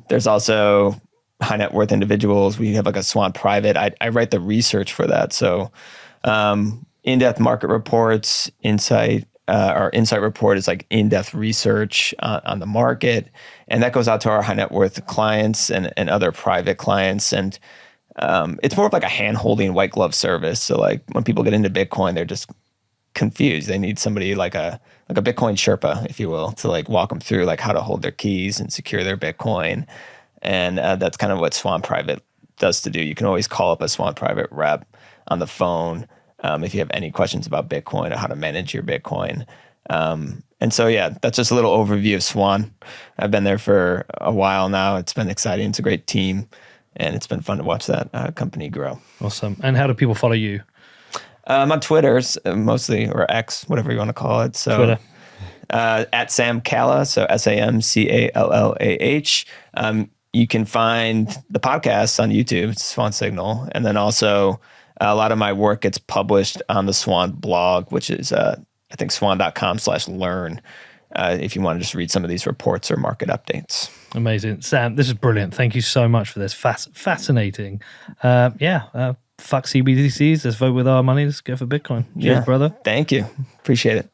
Speaker 2: There's also high net worth individuals. We have like a Swan Private. I write the research for that. So in-depth market reports, insight, our insight report is like in-depth research on the market. And that goes out to our high net worth clients and other private clients. And it's more of like a hand-holding white glove service. So like when people get into Bitcoin, they're just confused. They need somebody like a Bitcoin Sherpa, if you will, to like walk them through like how to hold their keys and secure their Bitcoin. And that's kind of what Swan Private does to do. You can always call up a Swan Private rep on the phone if you have any questions about Bitcoin or how to manage your Bitcoin. And so, yeah, that's just a little overview of Swan. I've been there for a while now. It's been exciting. It's a great team, and it's been fun to watch that company grow.
Speaker 1: Awesome. And how do people follow you?
Speaker 2: I'm on Twitter mostly, or X, whatever you want to call it. So
Speaker 1: Twitter.
Speaker 2: At Sam Calla, so SAMCALLAH. You can find the podcast on YouTube, it's Swan Signal. And then also a lot of my work gets published on the Swan blog, which is, I think, swan.com/learn, if you want to just read some of these reports or market updates.
Speaker 1: Amazing. Sam, this is brilliant. Thank you so much for this. Fascinating. Fuck CBDCs. Let's vote with our money. Let's go for Bitcoin. Cheers, brother.
Speaker 2: Thank you. Appreciate it.